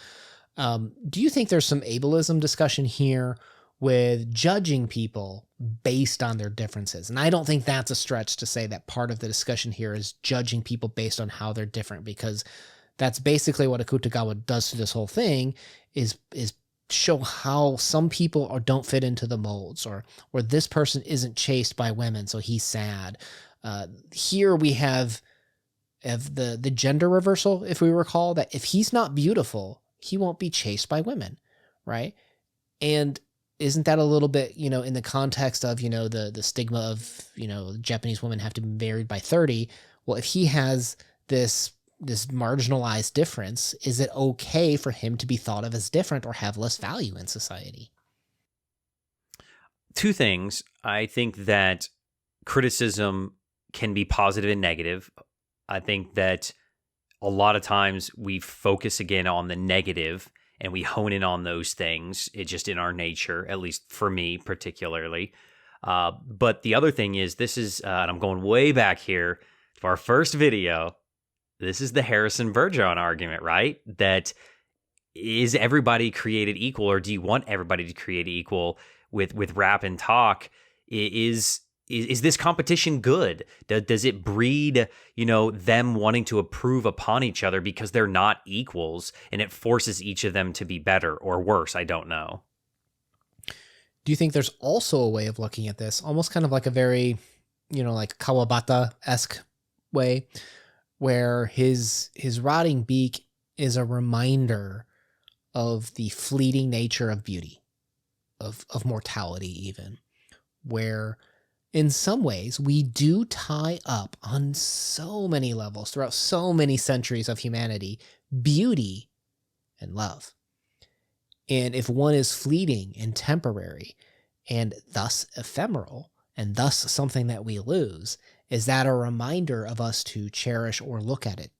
Do you think there's some ableism discussion here with judging people based on their differences? And I don't think that's a stretch to say that part of the discussion here is judging people based on how they're different, because that's basically what Akutagawa does to this whole thing is show how some people don't fit into the molds, or this person isn't chased by women, so he's sad. Here we have the gender reversal, if we recall, that if he's not beautiful, he won't be chased by women, right? And isn't that a little bit, in the context of, the stigma of, Japanese women have to be married by 30? Well, if he has this marginalized difference, is it okay for him to be thought of as different or have less value in society? Two things. I think that criticism can be positive and negative. I think that a lot of times we focus again on the negative and we hone in on those things. It's just in our nature, at least for me particularly. But the other thing is, this is, and I'm going way back here to our first video. This is the Harrison Bergeron argument, right? That is everybody created equal, or do you want everybody to create equal with Rap and Talk? Is this competition good? Does it breed, them wanting to improve upon each other because they're not equals, and it forces each of them to be better or worse? I don't know. Do you think there's also a way of looking at this, almost kind of like a very, like Kawabata-esque way, where his rotting beak is a reminder of the fleeting nature of beauty, of mortality even, where in some ways we do tie up on so many levels throughout so many centuries of humanity, beauty and love. And if one is fleeting and temporary and thus ephemeral and thus something that we lose, is that a reminder of us to cherish or look at it?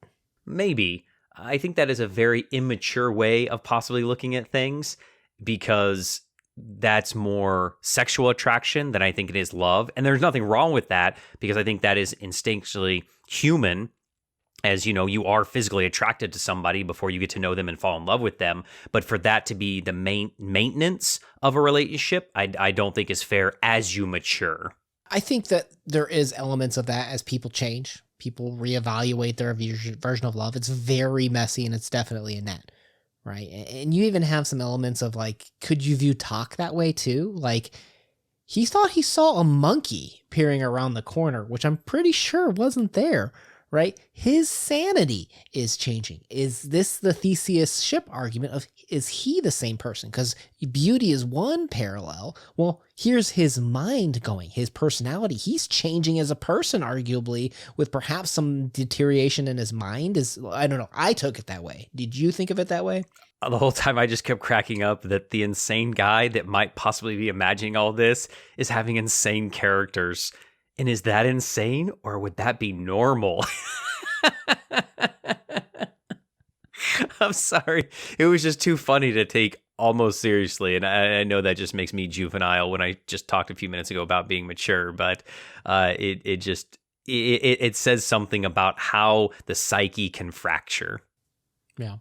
Maybe. I think that is a very immature way of possibly looking at things. because that's more sexual attraction than I think it is love. And there's nothing wrong with that, because I think that is instinctually human. As you know, you are physically attracted to somebody before you get to know them and fall in love with them. But for that to be the main maintenance of a relationship, I don't think is fair as you mature. I think that there is elements of that as people change. People reevaluate their version of love. It's very messy, and it's definitely a net, right? And you even have some elements of like, could you view talk that way too? Like, he thought he saw a monkey peering around the corner, which I'm pretty sure wasn't there. Right? His sanity is changing. Is this the Theseus ship argument of, is he the same person? Because beauty is one parallel. Well, here's his mind going, his personality. He's changing as a person, arguably, with perhaps some deterioration in his mind. I don't know. I took it that way. Did you think of it that way? The whole time I just kept cracking up that the insane guy that might possibly be imagining all this is having insane characters. And is that insane, or would that be normal? I'm sorry. It was just too funny to take almost seriously. And I know that just makes me juvenile when I just talked a few minutes ago about being mature. But it says something about how the psyche can fracture. Yeah.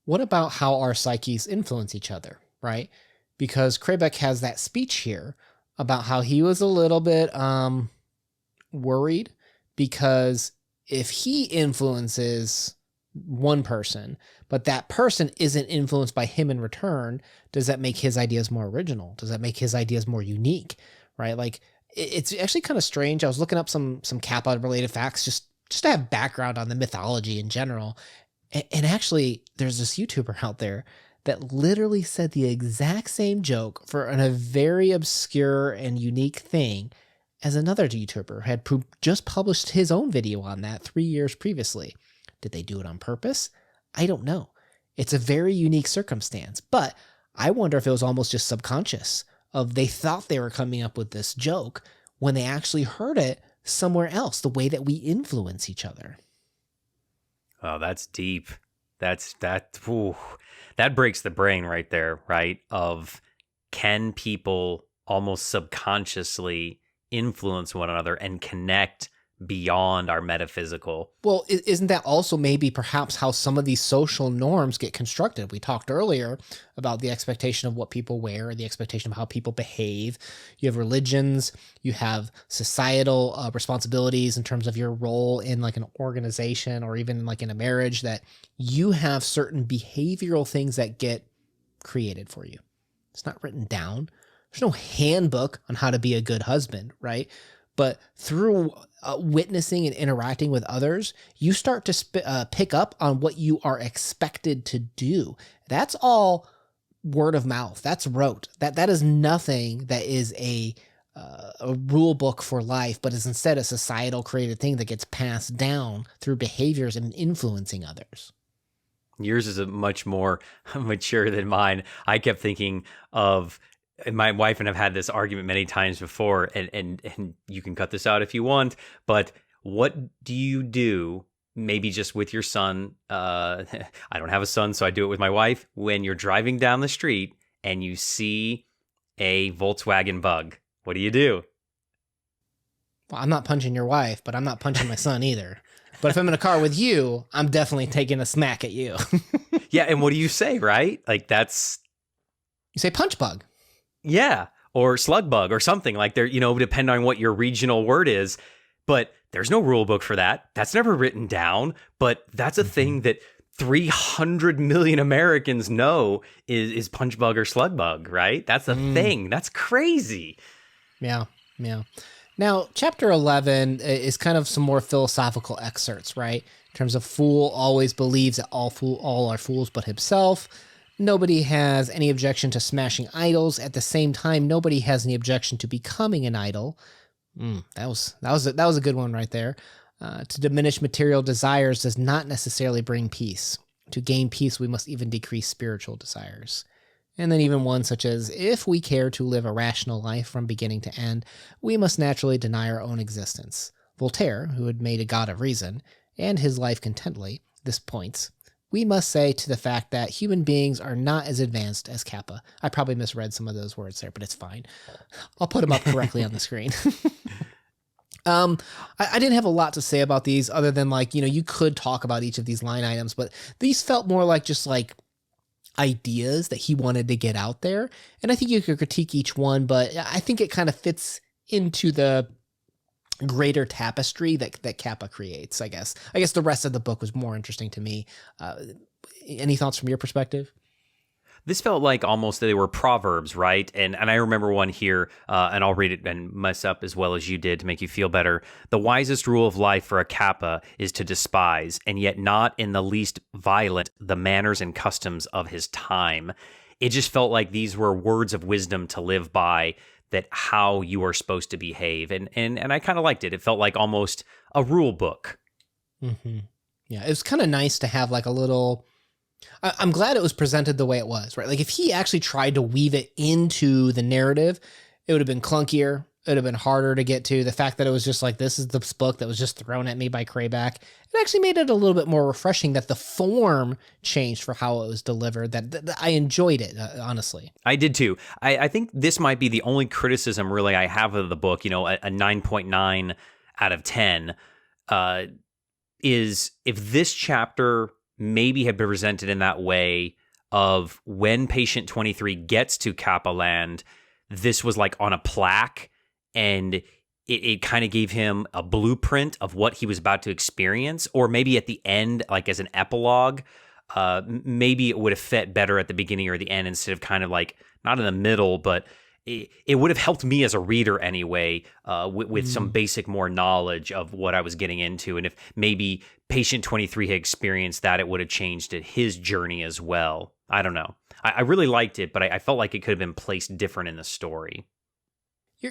What about how our psyches influence each other, right? Because Krebeck has that speech here about how he was a little bit worried, because if he influences one person, but that person isn't influenced by him in return, does that make his ideas more original? Does that make his ideas more unique? Right? Like, it's actually kind of strange. I was looking up some Kappa related facts just to have background on the mythology in general. And actually, there's this YouTuber out there that literally said the exact same joke for a very obscure and unique thing as another YouTuber had just published his own video on that 3 years previously. Did they do it on purpose? I don't know. It's a very unique circumstance, but I wonder if it was almost just subconscious, of they thought they were coming up with this joke when they actually heard it somewhere else, the way that we influence each other. Oh, that's deep. That breaks the brain right there, right? Of, can people almost subconsciously influence one another and connect beyond our metaphysical? Well, isn't that also maybe perhaps how some of these social norms get constructed? We talked earlier about the expectation of what people wear, the expectation of how people behave. You have religions, you have societal responsibilities in terms of your role in like an organization or even like in a marriage, that you have certain behavioral things that get created for you. It's not written down. There's no handbook on how to be a good husband, right? But through witnessing and interacting with others, you start to pick up on what you are expected to do. That's all word of mouth. That's rote. That is nothing that is a rule book for life, but is instead a societal created thing that gets passed down through behaviors and influencing others. Yours is much more mature than mine. I kept thinking of, my wife and I've had this argument many times before, and you can cut this out if you want, but what do you do, maybe just with your son? I don't have a son, so I do it with my wife. When you're driving down the street and you see a Volkswagen Bug, what do? Well, I'm not punching your wife, but I'm not punching my son either. But if I'm in a car with you, I'm definitely taking a smack at you. Yeah, and what do you say, right? Like, that's... You say punch bug. Yeah, or slug bug or something like there, depending on what your regional word is. But there's no rule book for that. That's never written down. But that's a thing that 300 million Americans know is punch bug or slug bug, right? That's a thing. That's crazy. Yeah. Now, chapter 11 is kind of some more philosophical excerpts, right? In terms of fool always believes that all are fools but himself. Nobody has any objection to smashing idols. At the same time, nobody has any objection to becoming an idol. That was a good one right there. To diminish material desires does not necessarily bring peace. To gain peace, we must even decrease spiritual desires. And then even one such as, if we care to live a rational life from beginning to end, we must naturally deny our own existence. Voltaire, who had made a god of reason, and his life contently, this points, we must say to the fact that human beings are not as advanced as Kappa. I probably misread some of those words there, but it's fine. I'll put them up correctly on the screen. I didn't have a lot to say about these other than like, you could talk about each of these line items, but these felt more like just like ideas that he wanted to get out there. And I think you could critique each one, but I think it kind of fits into the greater tapestry that Kappa creates, I guess. I guess the rest of the book was more interesting to me. Any thoughts from your perspective? This felt like almost they were proverbs, right? And I remember one here, and I'll read it and mess up as well as you did to make you feel better. The wisest rule of life for a Kappa is to despise, and yet not in the least violent, the manners and customs of his time. It just felt like these were words of wisdom to live by, that how you are supposed to behave. And I kind of liked it. It felt like almost a rule book. Mm-hmm. Yeah, it was kind of nice to have like a little... I'm glad it was presented the way it was, right? Like if he actually tried to weave it into the narrative, it would have been clunkier. It would have been harder to get to. The fact that it was just like, this is this book that was just thrown at me by Krayback, it actually made it a little bit more refreshing that the form changed for how it was delivered, that I enjoyed it, honestly. I did too. I think this might be the only criticism really I have of the book, a 9.9 out of 10, is if this chapter maybe had been presented in that way of when Patient 23 gets to Kappa Land, this was like on a plaque, and it kind of gave him a blueprint of what he was about to experience, or maybe at the end, like as an epilogue, maybe it would have fit better at the beginning or the end instead of kind of like not in the middle, but it would have helped me as a reader anyway, with some basic more knowledge of what I was getting into. And if maybe Patient 23 had experienced that, it would have changed his journey as well. I don't know. I really liked it, but I felt like it could have been placed different in the story.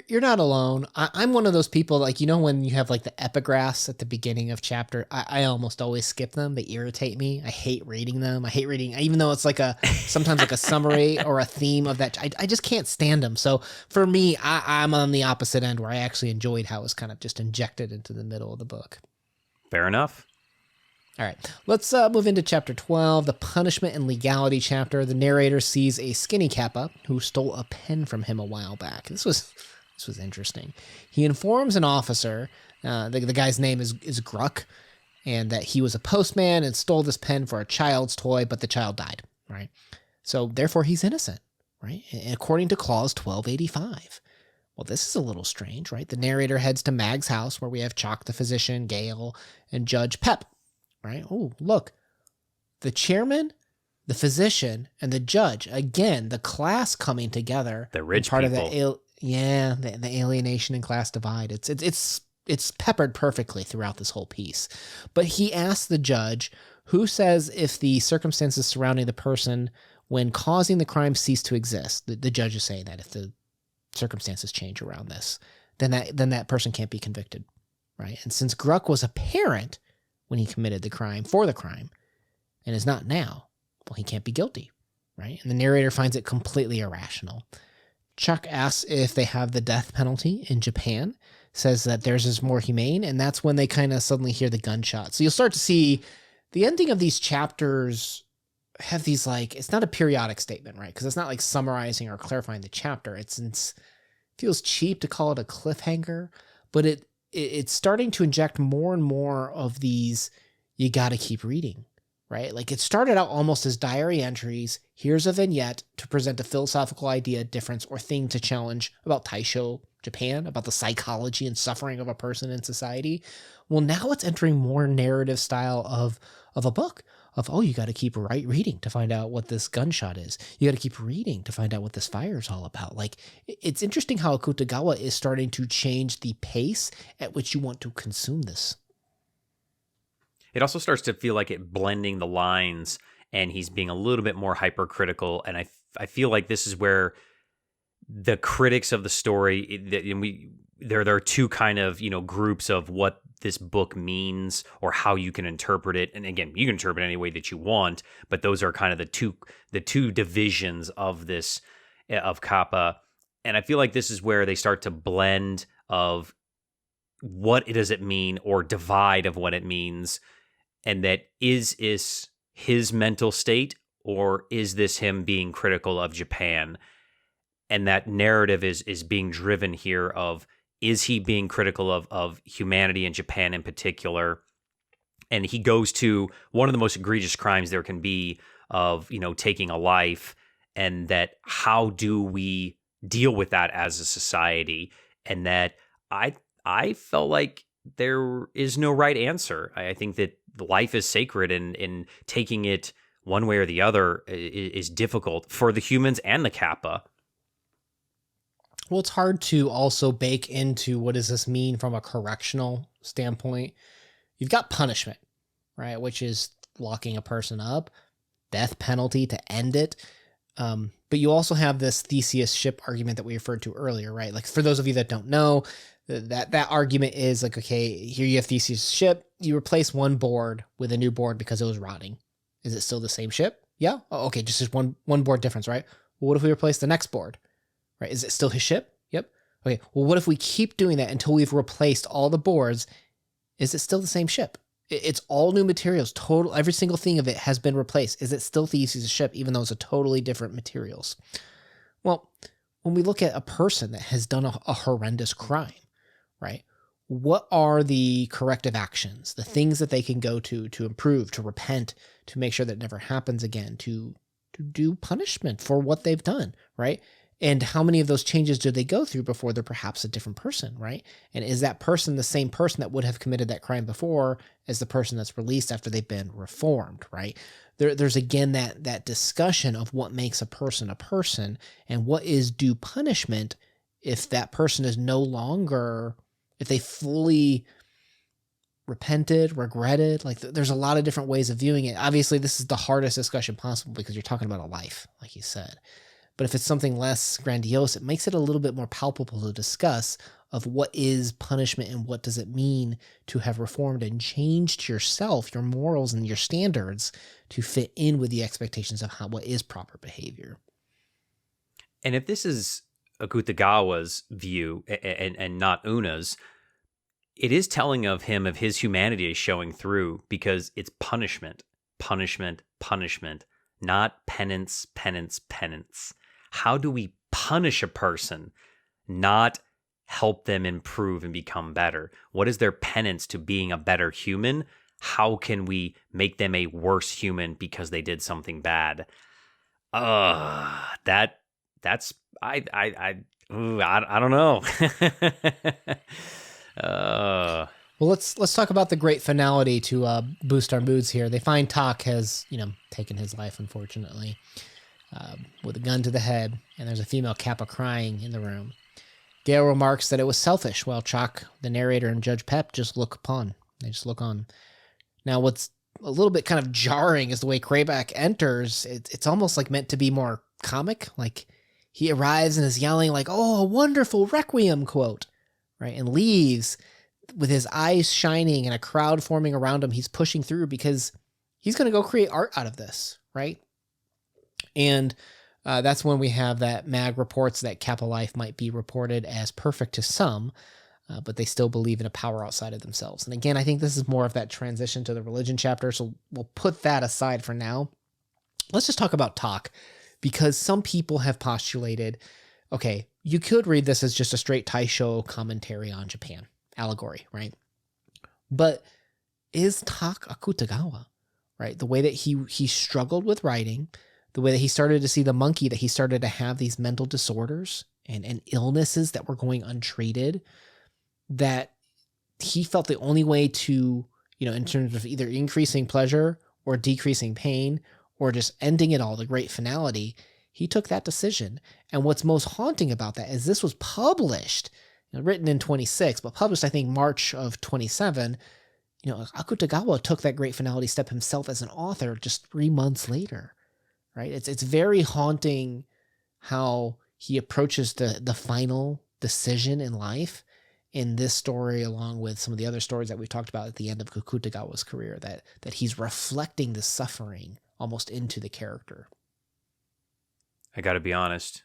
You're not alone. I'm one of those people, like, when you have like the epigraphs at the beginning of chapter, I almost always skip them. They irritate me. I hate reading them. I hate reading, even though it's like sometimes like a summary or a theme of that. I just can't stand them. So for me, I'm on the opposite end where I actually enjoyed how it was kind of just injected into the middle of the book. Fair enough. All right, let's move into chapter 12, the punishment and legality chapter. The narrator sees a skinny Kappa who stole a pen from him a while back. This was interesting. He informs an officer, the guy's name is Gruck, and that he was a postman and stole this pen for a child's toy, but the child died, right? So therefore he's innocent, right? According to clause 1285. Well, this is a little strange, right? The narrator heads to Mag's house where we have Chalk the physician, Gale, and Judge Pep, right? Oh, look, the chairman, the physician, and the judge. Again, the class coming together. The rich part people. Of the alienation and class divide. It's peppered perfectly throughout this whole piece. But he asks the judge, who says if the circumstances surrounding the person when causing the crime cease to exist. The judge is saying that if the circumstances change around this, then that person can't be convicted, right? And since Gruck was a parent when he committed the crime and is not now, well, he can't be guilty, right? And the narrator finds it completely irrational. Chuck asks if they have the death penalty in Japan, says that theirs is more humane, and that's when they kind of suddenly hear the gunshot. So you'll start to see the ending of these chapters have these, like, it's not a periodic statement, right? Because it's not like summarizing or clarifying the chapter. It feels cheap to call it a cliffhanger, but it's starting to inject more and more of these, you got to keep reading, right? Like it started out almost as diary entries. Here's a vignette to present a philosophical idea, difference, or thing to challenge about Taishou Japan, about the psychology and suffering of a person in society. Well, now it's entering more narrative style of a book of, oh, you got to keep reading to find out what this gunshot is. You got to keep reading to find out what this fire is all about. Like, it's interesting how Akutagawa is starting to change the pace at which you want to consume this. It also starts to feel like it blending the lines, and he's being a little bit more hypercritical. And I feel like this is where the critics of the story, there are two kind of, groups of what this book means or how you can interpret it. And again, you can interpret it any way that you want, but those are kind of the two divisions of this, of Kappa. And I feel like this is where they start to blend of what does it mean, or divide of what it means. And that is his mental state, or is this him being critical of Japan? And that narrative is being driven here of, is he being critical of humanity and Japan in particular? And he goes to one of the most egregious crimes there can be of, taking a life, and that how do we deal with that as a society? And that I felt like there is no right answer. I think that life is sacred, and taking it one way or the other is difficult for the humans and the Kappa. Well, it's hard to also bake into what does this mean from a correctional standpoint. You've got punishment, right, which is locking a person up, death penalty to end it. But you also have this Theseus ship argument that we referred to earlier, right? Like, for those of you that don't know, that argument is like, okay, here you have Theseus ship, you replace one board with a new board because it was rotting. Is it still the same ship? Yeah. Oh, okay, just one board difference, right? Well, what if we replace the next board? Right? Is it still his ship? Yep. Okay. Well, what if we keep doing that until we've replaced all the boards? Is it still the same ship? It's all new materials. Total, every single thing of it has been replaced. Is it still Theseus' ship, even though it's a totally different materials? Well, when we look at a person that has done a horrendous crime, right? What are the corrective actions, the things that they can go to improve, to repent, to make sure that never happens again, to do punishment for what they've done, right? And how many of those changes do they go through before they're perhaps a different person, right? And is that person the same person that would have committed that crime before as the person that's released after they've been reformed, right? There's again that discussion of what makes a person, and what is due punishment if that person is no longer, if they fully repented, regretted. Like, there's a lot of different ways of viewing it. Obviously, this is the hardest discussion possible because you're talking about a life, like you said. But if it's something less grandiose, it makes it a little bit more palpable to discuss of what is punishment and what does it mean to have reformed and changed yourself, your morals and your standards to fit in with the expectations of what is proper behavior. And if this is Akutagawa's view and not Una's, it is telling of him, of his humanity is showing through, because it's punishment, punishment, punishment, not penance, penance, penance. How do we punish a person, not help them improve and become better? What is their penance to being a better human? How can we make them a worse human because they did something bad? That's I don't know. Well, let's talk about the great finality to boost our moods here. They find Tak has taken his life, unfortunately, with a gun to the head, and there's a female Kappa crying in the room. Gale remarks that it was selfish, while Chalk, the narrator, and Judge Pep just look upon. They just look on. Now, what's a little bit kind of jarring is the way Krayback enters. It's almost like meant to be more comic. Like, he arrives and is yelling like, "Oh, a wonderful Requiem," quote, right? And leaves with his eyes shining and a crowd forming around him. He's pushing through because he's going to go create art out of this, right? And that's when we have that Mag reports that Kappa life might be reported as perfect to some, but they still believe in a power outside of themselves. And again, I think this is more of that transition to the religion chapter, so we'll put that aside for now. Let's just talk about Tak, because some people have postulated, okay, you could read this as just a straight Taishou commentary on Japan, allegory, right? But is Tak Akutagawa, right? The way that he struggled with writing, the way that he started to see the monkey, that he started to have these mental disorders and illnesses that were going untreated, that he felt the only way to, in terms of either increasing pleasure or decreasing pain or just ending it all, the great finality, he took that decision. And what's most haunting about that is this was published, written in 26, but published, I think, March of 27. Akutagawa took that great finality step himself as an author just 3 months later, right? It's very haunting how he approaches the final decision in life in this story, along with some of the other stories that we've talked about at the end of Akutagawa's career, that he's reflecting the suffering almost into the character. I got to be honest,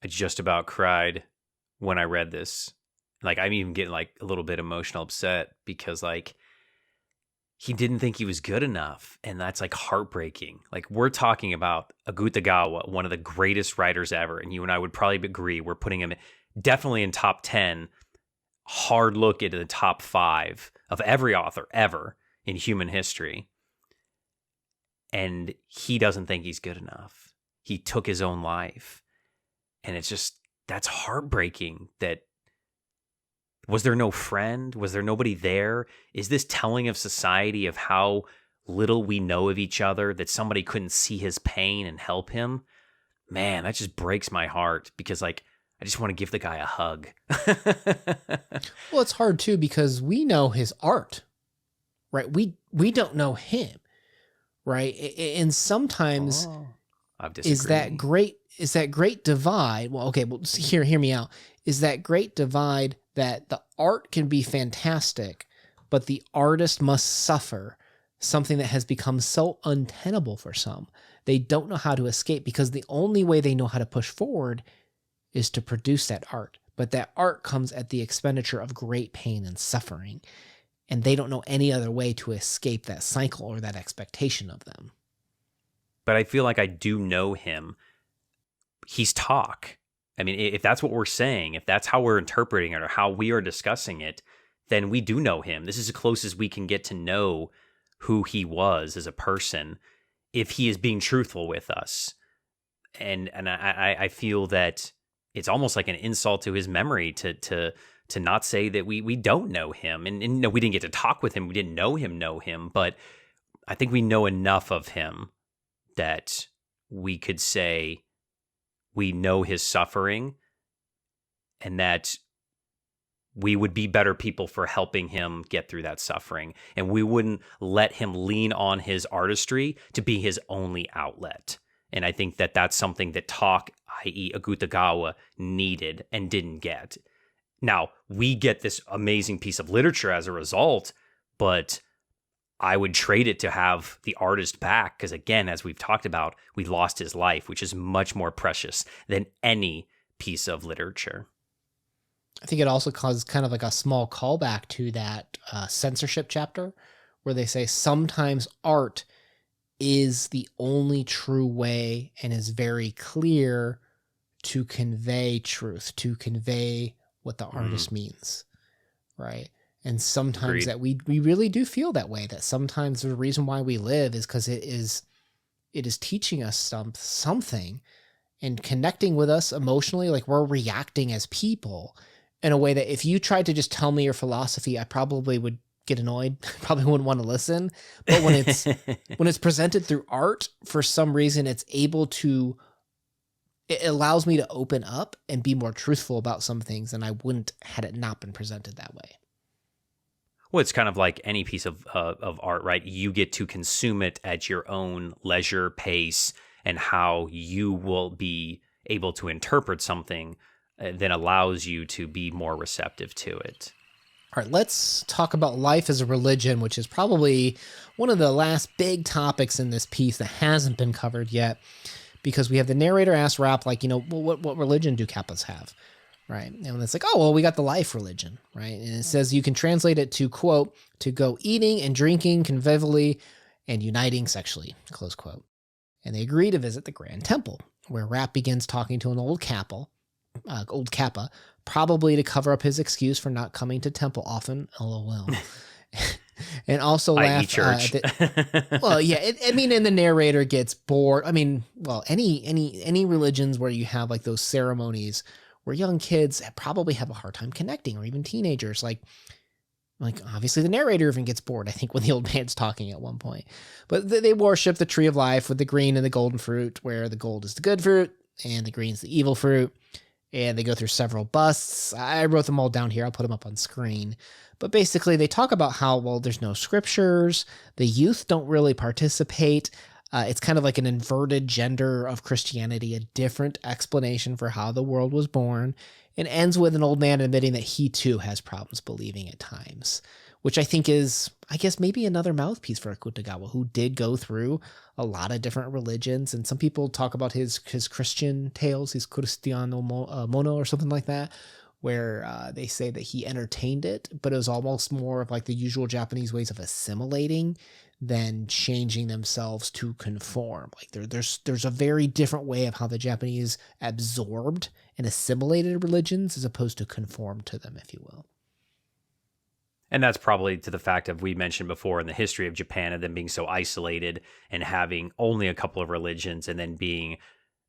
I just about cried when I read this. Like, I'm even getting like a little bit emotional upset because, like, he didn't think he was good enough. And that's like heartbreaking. Like, we're talking about Akutagawa, one of the greatest writers ever. And you and I would probably agree, we're putting him definitely in top 10, hard look into the top 5 of every author ever in human history. And he doesn't think he's good enough. He took his own life. And it's just, that's heartbreaking. That, was there no friend? Was there nobody there? Is this telling of society of how little we know of each other, that somebody couldn't see his pain and help him? Man, that just breaks my heart, because like, I just want to give the guy a hug. Well, it's hard too, because we know his art, right? We don't know him, right? And sometimes is that great divide. Well, okay, well, hear me out. Is that great divide that the art can be fantastic, but the artist must suffer something that has become so untenable for some. They don't know how to escape, because the only way they know how to push forward is to produce that art. But that art comes at the expenditure of great pain and suffering. And they don't know any other way to escape that cycle or that expectation of them. But I feel like I do know him. He's talk. I mean, if that's what we're saying, if that's how we're interpreting it or how we are discussing it, then we do know him. This is as close as we can get to know who he was as a person, if he is being truthful with us. And I feel that it's almost like an insult to his memory to not say that we don't know him. And no, we didn't get to talk with him. We didn't know him, but I think we know enough of him that we could say we know his suffering, and that we would be better people for helping him get through that suffering. And we wouldn't let him lean on his artistry to be his only outlet. And I think that that's something that talk, i.e. Akutagawa, needed and didn't get. Now, we get this amazing piece of literature as a result, but I would trade it to have the artist back, because again, as we've talked about, we lost his life, which is much more precious than any piece of literature. I think it also causes kind of like a small callback to that censorship chapter, where they say sometimes art is the only true way and is very clear to convey truth, to convey what the artist means, right? And sometimes that we really do feel that way, that sometimes the reason why we live is because it is teaching us something and connecting with us emotionally, like we're reacting as people in a way that if you tried to just tell me your philosophy, I probably would get annoyed, probably wouldn't want to listen. But when it's presented through art, for some reason it allows me to open up and be more truthful about some things than I wouldn't had it not been presented that way. Well, it's kind of like any piece of art, right? You get to consume it at your own leisure pace, and how you will be able to interpret something that allows you to be more receptive to it. All right, let's talk about life as a religion, which is probably one of the last big topics in this piece that hasn't been covered yet, because we have the narrator ask Rap, like, what religion do Kappas have? Right. And it's like, oh, well, we got the life religion, right? And it says you can translate it to, quote, to go eating and drinking convivially and uniting sexually, close quote. And they agree to visit the Grand Temple, where Rap begins talking to an old Kappa, probably to cover up his excuse for not coming to temple often, LOL. And also laugh. Church. Well, yeah, and the narrator gets bored. I mean, well, any religions where you have like those ceremonies where young kids probably have a hard time connecting, or even teenagers. Like obviously the narrator even gets bored, I think, when the old man's talking at one point. But they worship the tree of life with the green and the golden fruit, where the gold is the good fruit and the green is the evil fruit. And they go through several busts. I wrote them all down here. I'll put them up on screen. But basically they talk about how, well, there's no scriptures. The youth don't really participate. It's kind of like an inverted gender of Christianity, a different explanation for how the world was born, and ends with an old man admitting that he too has problems believing at times, which I think is, I guess, maybe another mouthpiece for Akutagawa, who did go through a lot of different religions. And some people talk about his Christian tales, his Cristiano Mono or something like that, where they say that he entertained it, but it was almost more of like the usual Japanese ways of assimilating than changing themselves to conform. Like there's a very different way of how the Japanese absorbed and assimilated religions as opposed to conformed to them, if you will. And that's probably to the fact of, we mentioned before in the history of Japan, of them being so isolated and having only a couple of religions and then being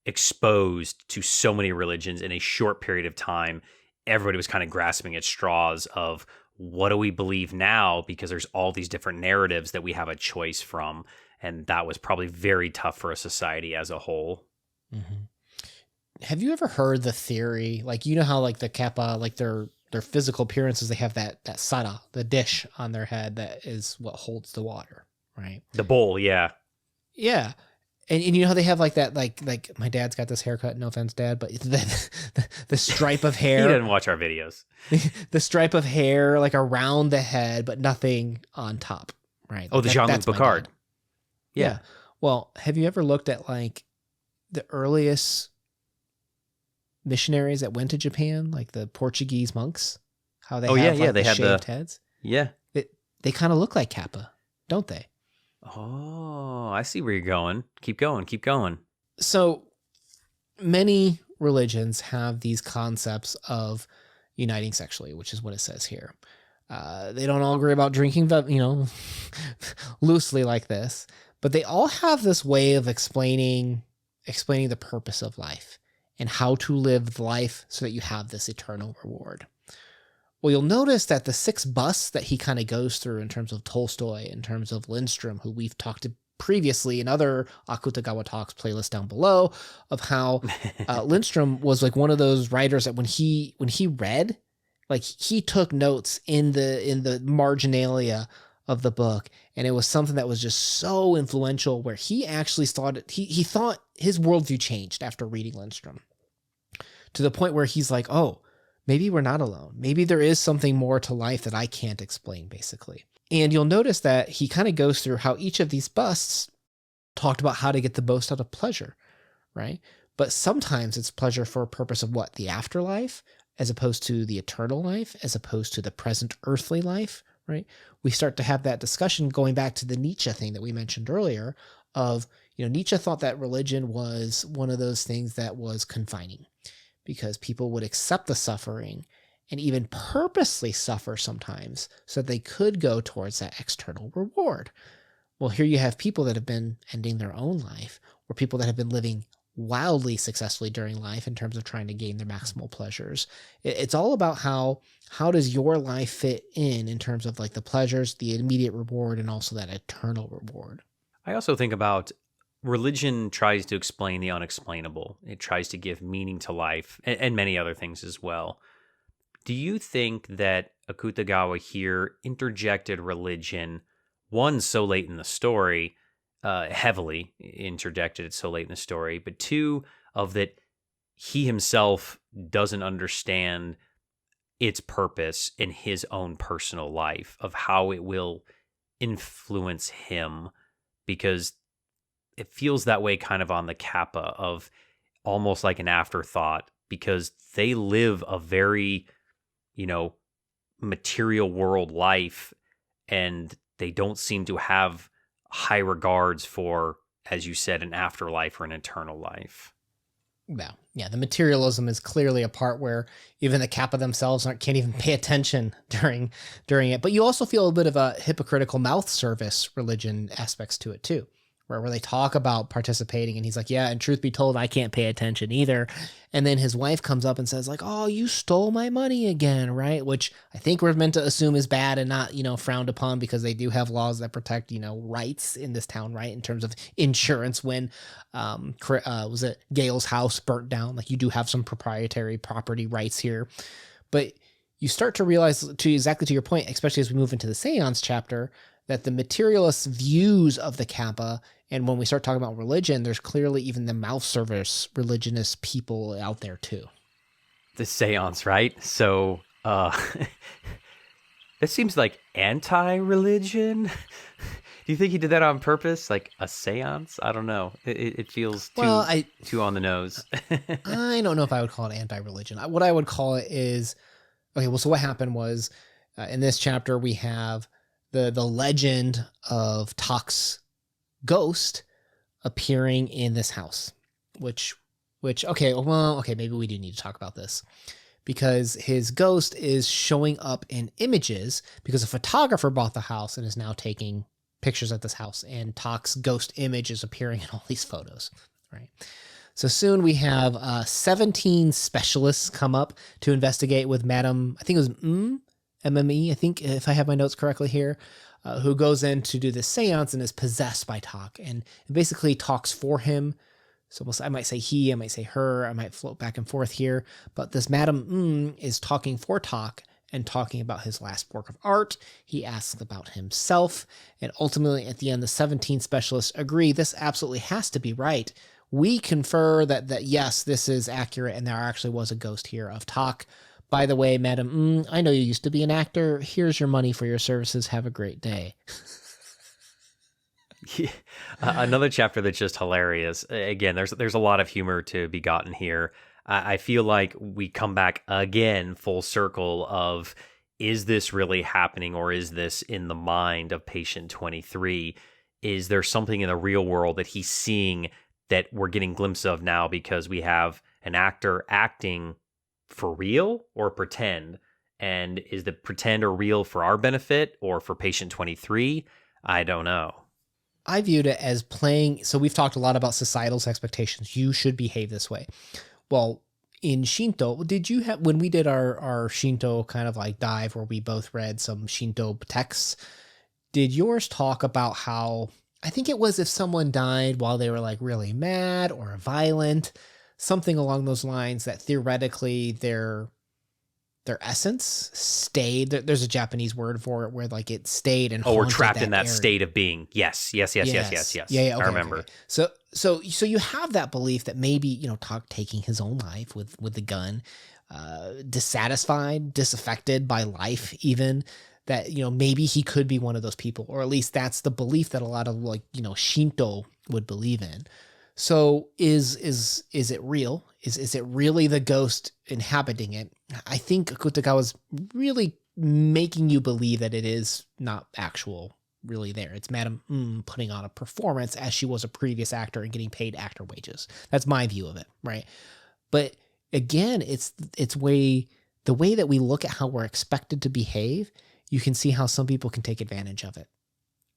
exposed to so many religions in a short period of time. Everybody was kind of grasping at straws of, what do we believe now? Because there's all these different narratives that we have a choice from. And that was probably very tough for a society as a whole. Mm-hmm. Have you ever heard the theory, like, you know how like the Kappa, like their physical appearances, they have that sara, the dish on their head that is what holds the water, right? The bowl, yeah. Yeah. And you know how they have like that, like my dad's got this haircut, no offense, Dad, but the stripe of hair. He didn't watch our videos. The stripe of hair like around the head, but nothing on top, right? Oh, the Jean-Luc Picard. Yeah. Well, have you ever looked at like the earliest missionaries that went to Japan, like the Portuguese monks? How they they have shaved heads? Yeah. They kind of look like Kappa, don't they? Oh, I see where you're going. Keep going. So many religions have these concepts of uniting sexually, which is what it says here. They don't all agree about drinking, loosely like this, but they all have this way of explaining the purpose of life and how to live life so that you have this eternal reward. Well, you'll notice that the 6 busts that he kind of goes through in terms of Tolstoy, in terms of Lindstrom, who we've talked to previously in other Akutagawa Talks playlist down below, of how Lindstrom was like one of those writers that when he read, like he took notes in the marginalia of the book, and it was something that was just so influential, where he actually thought he thought his worldview changed after reading Lindstrom, to the point where he's like, oh, maybe we're not alone. Maybe there is something more to life that I can't explain, basically. And you'll notice that he kind of goes through how each of these busts talked about how to get the most out of pleasure, right? But sometimes it's pleasure for a purpose of what? The afterlife, as opposed to the eternal life, as opposed to the present earthly life, right? We start to have that discussion going back to the Nietzsche thing that we mentioned earlier of, Nietzsche thought that religion was one of those things that was confining, because people would accept the suffering and even purposely suffer sometimes so that they could go towards that external reward. Well, here you have people that have been ending their own life, or people that have been living wildly successfully during life in terms of trying to gain their maximal pleasures. It's all about how does your life fit in terms of like the pleasures, the immediate reward, and also that eternal reward. I also think about religion tries to explain the unexplainable. It tries to give meaning to life and many other things as well. Do you think that Akutagawa here interjected religion, one, so late in the story, heavily interjected it so late in the story, but two, of that he himself doesn't understand its purpose in his own personal life, of how it will influence him, because it feels that way kind of on the Kappa, of almost like an afterthought, because they live a very, material world life, and they don't seem to have high regards for, as you said, an afterlife or an eternal life. Yeah, the materialism is clearly a part where even the Kappa themselves can't even pay attention during it. But you also feel a bit of a hypocritical mouth service religion aspects to it too, where they talk about participating, and he's like, yeah, and truth be told, I can't pay attention either. And then his wife comes up and says like, oh, you stole my money again, right? Which I think we're meant to assume is bad and not, frowned upon, because they do have laws that protect, rights in this town, right? In terms of insurance when, was it Gail's house burnt down? Like, you do have some proprietary property rights here. But you start to realize, to exactly to your point, especially as we move into the Seance chapter, that the materialist views of the Kappa, and when we start talking about religion, there's clearly even the mouth service religionist people out there too. The Seance, right? So, this seems like anti-religion. Do you think he did that on purpose? Like a seance? I don't know. It feels Well, too on the nose. I don't know if I would call it anti-religion. What I would call it is, okay, well, so what happened was in this chapter, we have the legend of Tak's ghost appearing in this house, which, okay, maybe we do need to talk about this because his ghost is showing up in images because a photographer bought the house and is now taking pictures at this house, and Tak's ghost image is appearing in all these photos, right? So soon we have 17 specialists come up to investigate with Madam, I think it was MME, I think, if I have my notes correctly here, who goes in to do this seance and is possessed by Tak and basically talks for him. So I might say he, I might say her, I might float back and forth here, but this Madam is talking for Tak and talking about his last work of art. He asks about himself, and ultimately at the end, the 17 specialists agree this absolutely has to be right. We confer that yes, this is accurate, and there actually was a ghost here of Tak. By the way, Madam, I know you used to be an actor. Here's your money for your services. Have a great day. Yeah. Another chapter that's just hilarious. Again, there's a lot of humor to be gotten here. I feel like we come back again full circle of, is this really happening, or is this in the mind of patient 23? Is there something in the real world that he's seeing that we're getting glimpses of now because we have an actor acting for real or pretend? And is the pretend or real for our benefit or for patient 23? I don't know. I viewed it as playing. So we've talked a lot about societal expectations. You should behave this way. Well, in Shinto, did you have, when we did our Shinto kind of like dive where we both read some Shinto texts, did yours talk about how, I think it was if someone died while they were like really mad or violent, something along those lines, that theoretically their essence stayed. There's a Japanese word for it where like it stayed and we're trapped in that area. state of being. Yes. Yeah. Okay, I remember. Okay. So you have that belief that maybe, Tak taking his own life with the gun, dissatisfied, disaffected by life, even that, maybe he could be one of those people, or at least that's the belief that a lot of Shinto would believe in. So is it real? Is it really the ghost inhabiting it? I think Akutagawa's really making you believe that it is not actual really there. It's Madam putting on a performance as she was a previous actor and getting paid actor wages. That's my view of it, right? But again, it's the way that we look at how we're expected to behave. You can see how some people can take advantage of it,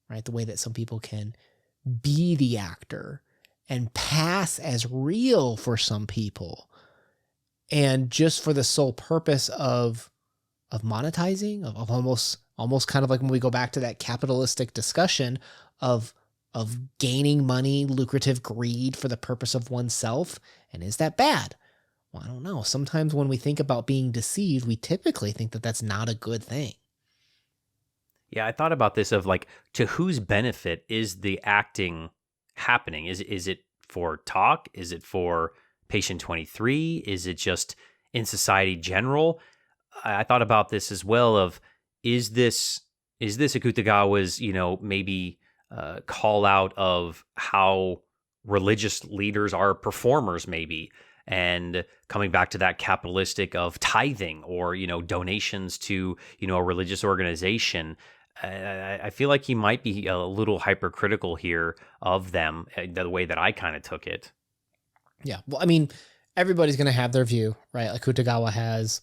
right? The way that some people can be the actor and pass as real for some people, and just for the sole purpose of monetizing, of almost kind of like when we go back to that capitalistic discussion of gaining money, lucrative greed for the purpose of oneself. And is that bad? Well, I don't know. Sometimes when we think about being deceived, we typically think that that's not a good thing. Yeah, I thought about this of like, to whose benefit is the acting happening? Is it for Tak? Is it for patient 23? Is it just in society general? I thought about this as well of, is this Akutagawa's, maybe call out of how religious leaders are performers maybe, and coming back to that capitalistic of tithing or, donations to, a religious organization. I feel like he might be a little hypercritical here of them, the way that I kind of took it. Yeah. Well, I mean, everybody's going to have their view, right? Akutagawa has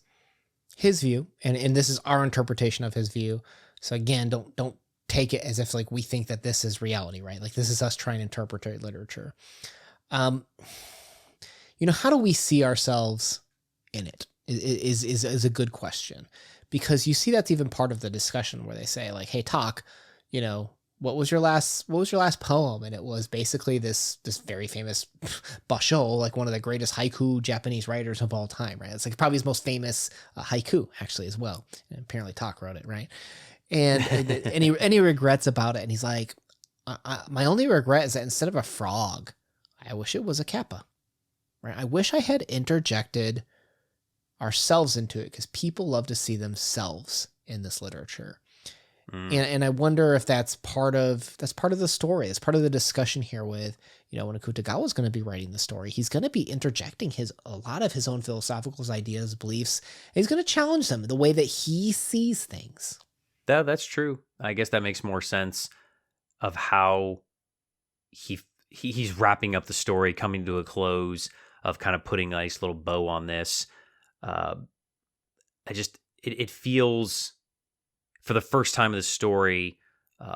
his view, and this is our interpretation of his view. So again, don't take it as if like we think that this is reality, right? Like this is us trying to interpret literature. How do we see ourselves in it is a good question, because you see that's even part of the discussion where they say like, hey, Tak, what was your last poem? And it was basically this very famous Basho, like one of the greatest haiku Japanese writers of all time, right? It's like probably his most famous haiku actually as well. And apparently Tak wrote it, right? And any regrets about it. And he's like, my only regret is that instead of a frog, I wish it was a Kappa, right? I wish I had interjected ourselves into it, because people love to see themselves in this literature. And I wonder if that's part of the story. It's part of the discussion here with, when Akutagawa is going to be writing the story, he's going to be interjecting a lot of his own philosophical ideas, beliefs. And he's going to challenge them the way that he sees things. That's true. I guess that makes more sense of how he's wrapping up the story, coming to a close, of kind of putting a nice little bow on this. It feels, for the first time of the story,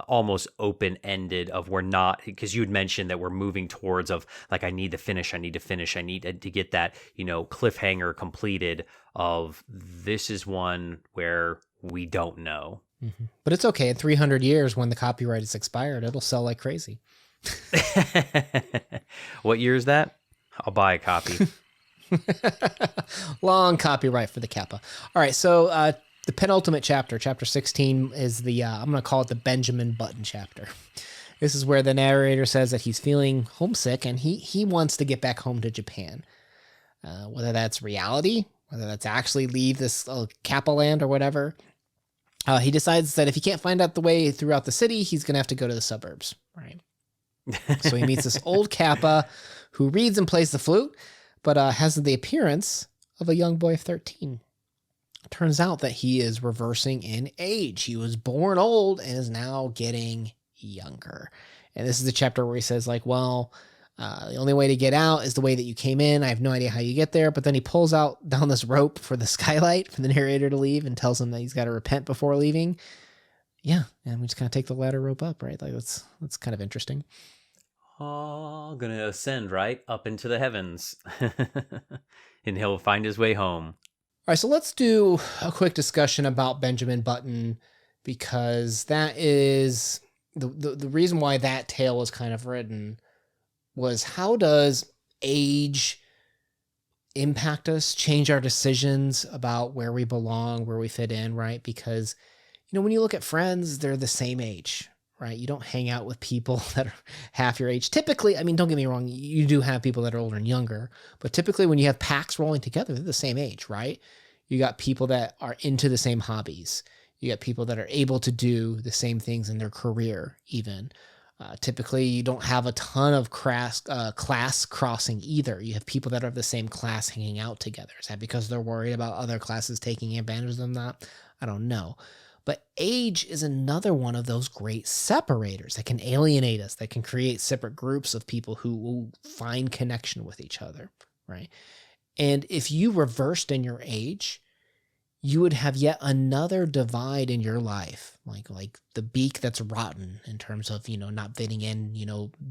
almost open-ended, of we're not, because you had mentioned that we're moving towards of like, I need to finish, I need to get that, cliffhanger completed, of this is one where we don't know. Mm-hmm. But it's okay. In 300 years, when the copyright is expired, it'll sell like crazy. What year is that? I'll buy a copy. Long copyright for the Kappa. All right, so the penultimate chapter, chapter 16, is the, I'm going to call it the Benjamin Button chapter. This is where the narrator says that he's feeling homesick and he wants to get back home to Japan. Whether that's reality, whether that's actually leave this Kappa land or whatever. He decides that if he can't find out the way throughout the city, he's going to have to go to the suburbs, right? So he meets this old Kappa who reads and plays the flute, but has the appearance of a young boy of 13. Turns out that he is reversing in age. He was born old and is now getting younger. And this is the chapter where he says, like, well, the only way to get out is the way that you came in. I have no idea how you get there. But then he pulls out down this rope for the skylight for the narrator to leave and tells him that he's got to repent before leaving. Yeah, and we just kind of take the ladder rope up, right? Like that's kind of interesting. Oh, gonna ascend right up into the heavens. And he'll find his way home. All right, so let's do a quick discussion about Benjamin Button, because that is the reason why that tale was kind of written was, how does age impact us, change our decisions about where we belong, where we fit in, right? Because, when you look at friends, they're the same age, right? You don't hang out with people that are half your age. Typically, I mean, don't get me wrong, you do have people that are older and younger, but typically when you have packs rolling together, they're the same age, right? You got people that are into the same hobbies. You got people that are able to do the same things in their career, even. Typically, you don't have a ton of class crossing either. You have people that are of the same class hanging out together. Is that because they're worried about other classes taking advantage of them? Not, I don't know. But age is another one of those great separators that can alienate us, that can create separate groups of people who will find connection with each other, right? And if you reversed in your age, you would have yet another divide in your life, like the beak that's rotten in terms of, not fitting in,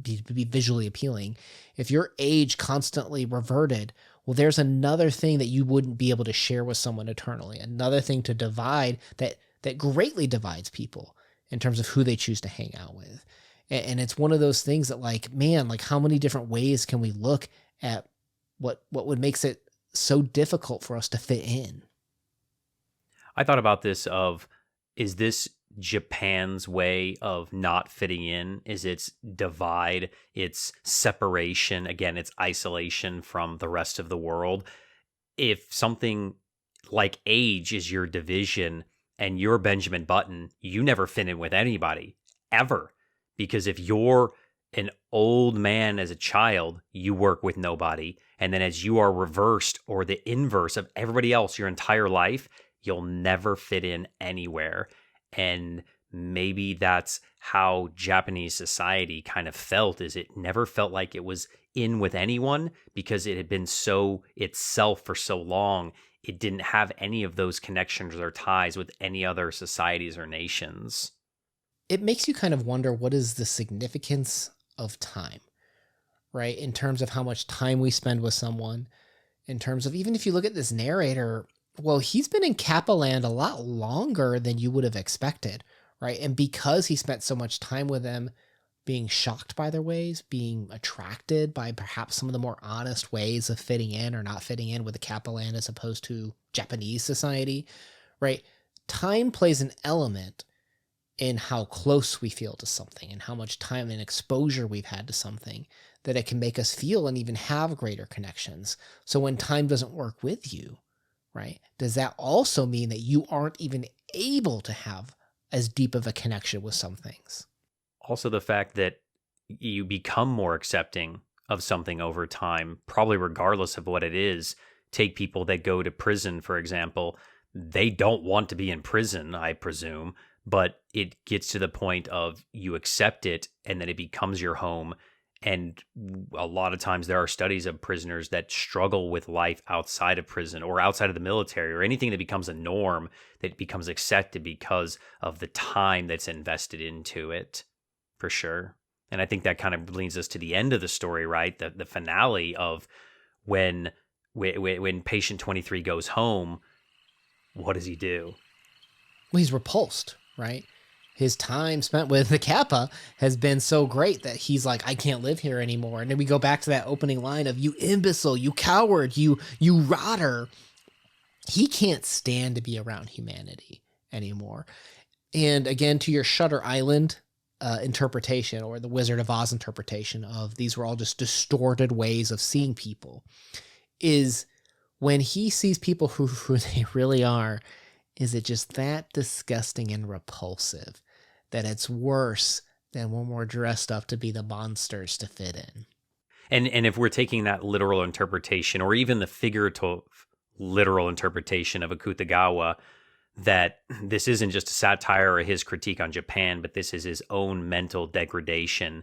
be visually appealing. If your age constantly reverted, well, there's another thing that you wouldn't be able to share with someone eternally, another thing to divide that greatly divides people in terms of who they choose to hang out with. And it's one of those things that, like, man, like how many different ways can we look at what would makes it so difficult for us to fit in? I thought about this of, is this Japan's way of not fitting in? Is its divide, its separation, again, its isolation from the rest of the world? If something like age is your division and you're Benjamin Button, you never fit in with anybody, ever. Because if you're an old man as a child, you work with nobody. And then as you are reversed, or the inverse of everybody else your entire life, you'll never fit in anywhere. And maybe that's how Japanese society kind of felt, is it never felt like it was in with anyone because it had been so itself for so long. It didn't have any of those connections or ties with any other societies or nations. It makes you kind of wonder, what is the significance of time, right? In terms of how much time we spend with someone, in terms of, even if you look at this narrator, well, he's been in Kappa land a lot longer than you would have expected, right? And because he spent so much time with them, being shocked by their ways, being attracted by perhaps some of the more honest ways of fitting in or not fitting in with the Kappa land as opposed to Japanese society, right? Time plays an element in how close we feel to something and how much time and exposure we've had to something, that it can make us feel and even have greater connections. So when time doesn't work with you, right, does that also mean that you aren't even able to have as deep of a connection with some things. Also, the fact that you become more accepting of something over time, probably regardless of what it is. Take people that go to prison, for example. They don't want to be in prison, I presume, but it gets to the point of you accept it and then it becomes your home. And a lot of times there are studies of prisoners that struggle with life outside of prison or outside of the military or anything that becomes a norm that becomes accepted because of the time that's invested into it, for sure. And I think that kind of leads us to the end of the story, right? The finale of when patient 23 goes home, what does he do? Well, he's repulsed, right? His time spent with the Kappa has been so great that he's like, I can't live here anymore. And then we go back to that opening line of, you imbecile, you coward, you rotter. He can't stand to be around humanity anymore. And again, to your Shutter Island interpretation, or the Wizard of Oz interpretation of these were all just distorted ways of seeing people, is when he sees people who they really are, is it just that disgusting and repulsive that it's worse than when we're dressed up to be the monsters to fit in. And if we're taking that literal interpretation, or even the figurative literal interpretation of Akutagawa, that this isn't just a satire or his critique on Japan, but this is his own mental degradation,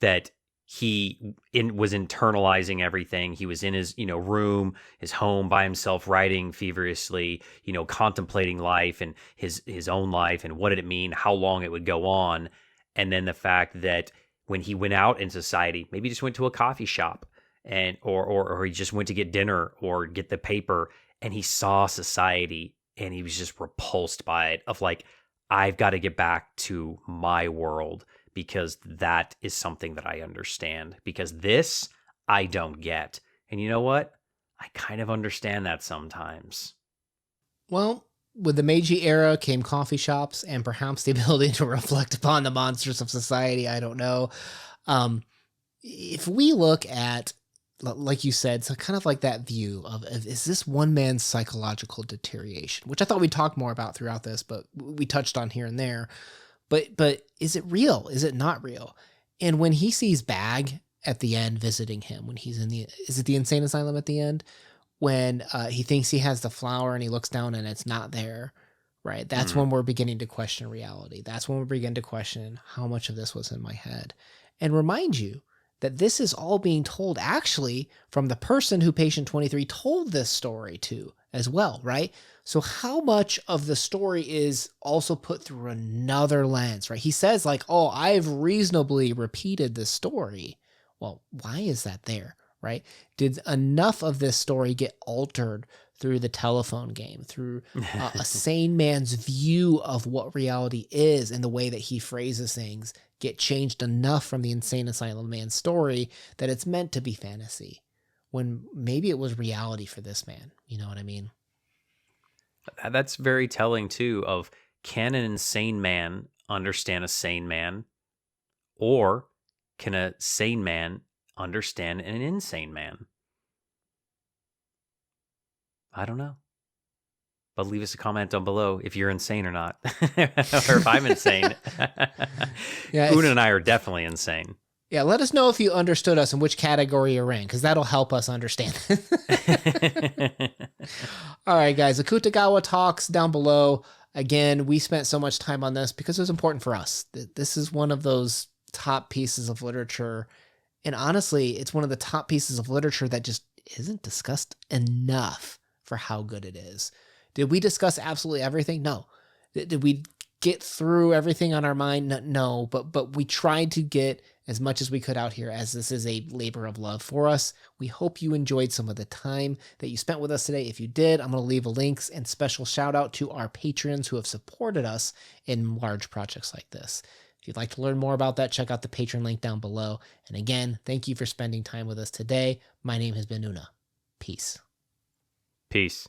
that he was internalizing everything. He was in his, room, his home by himself, writing feverishly, contemplating life and his own life and what did it mean, how long it would go on. And then the fact that when he went out in society, maybe he just went to a coffee shop and or he just went to get dinner or get the paper, and he saw society and he was just repulsed by it, of like, I've got to get back to my world, because that is something that I understand, because this I don't get. And you know what? I kind of understand that sometimes. Well, with the Meiji era came coffee shops and perhaps the ability to reflect upon the monsters of society. I don't know. If we look at, like you said, so kind of like that view of is this one man's psychological deterioration, which I thought we'd talk more about throughout this, but we touched on here and there. But is it real? Is it not real? And when he sees Bag at the end visiting him, when he's is it the insane asylum at the end? When he thinks he has the flower and he looks down and it's not there, right? That's when we're beginning to question reality. That's when we begin to question how much of this was in my head. And remind you that this is all being told actually from the person who patient 23 told this story to as well, right? So how much of the story is also put through another lens, right? He says like, oh, I've reasonably repeated this story. Well, why is that there, right? Did enough of this story get altered through the telephone game, through a sane man's view of what reality is and the way that he phrases things get changed enough from the insane asylum man's story that it's meant to be fantasy, when maybe it was reality for this man? You know what I mean? That's very telling too, of can an insane man understand a sane man, or can a sane man understand an insane man? I don't know. But leave us a comment down below if you're insane or not, or if I'm insane. Yeah, Una and I are definitely insane. Yeah, let us know if you understood us and which category you're in, because that'll help us understand. All right, guys, Akutagawa talks down below. Again, we spent so much time on this because it was important for us. This is one of those top pieces of literature. And honestly, it's one of the top pieces of literature that just isn't discussed enough for how good it is. Did we discuss absolutely everything? No. Did we get through everything on our mind? No, but we tried to get as much as we could out here, as this is a labor of love for us. We hope you enjoyed some of the time that you spent with us today. If you did, I'm going to leave links and special shout out to our patrons who have supported us in large projects like this. If you'd like to learn more about that, check out the Patreon link down below. And again, thank you for spending time with us today. My name has been Una. Peace. Peace.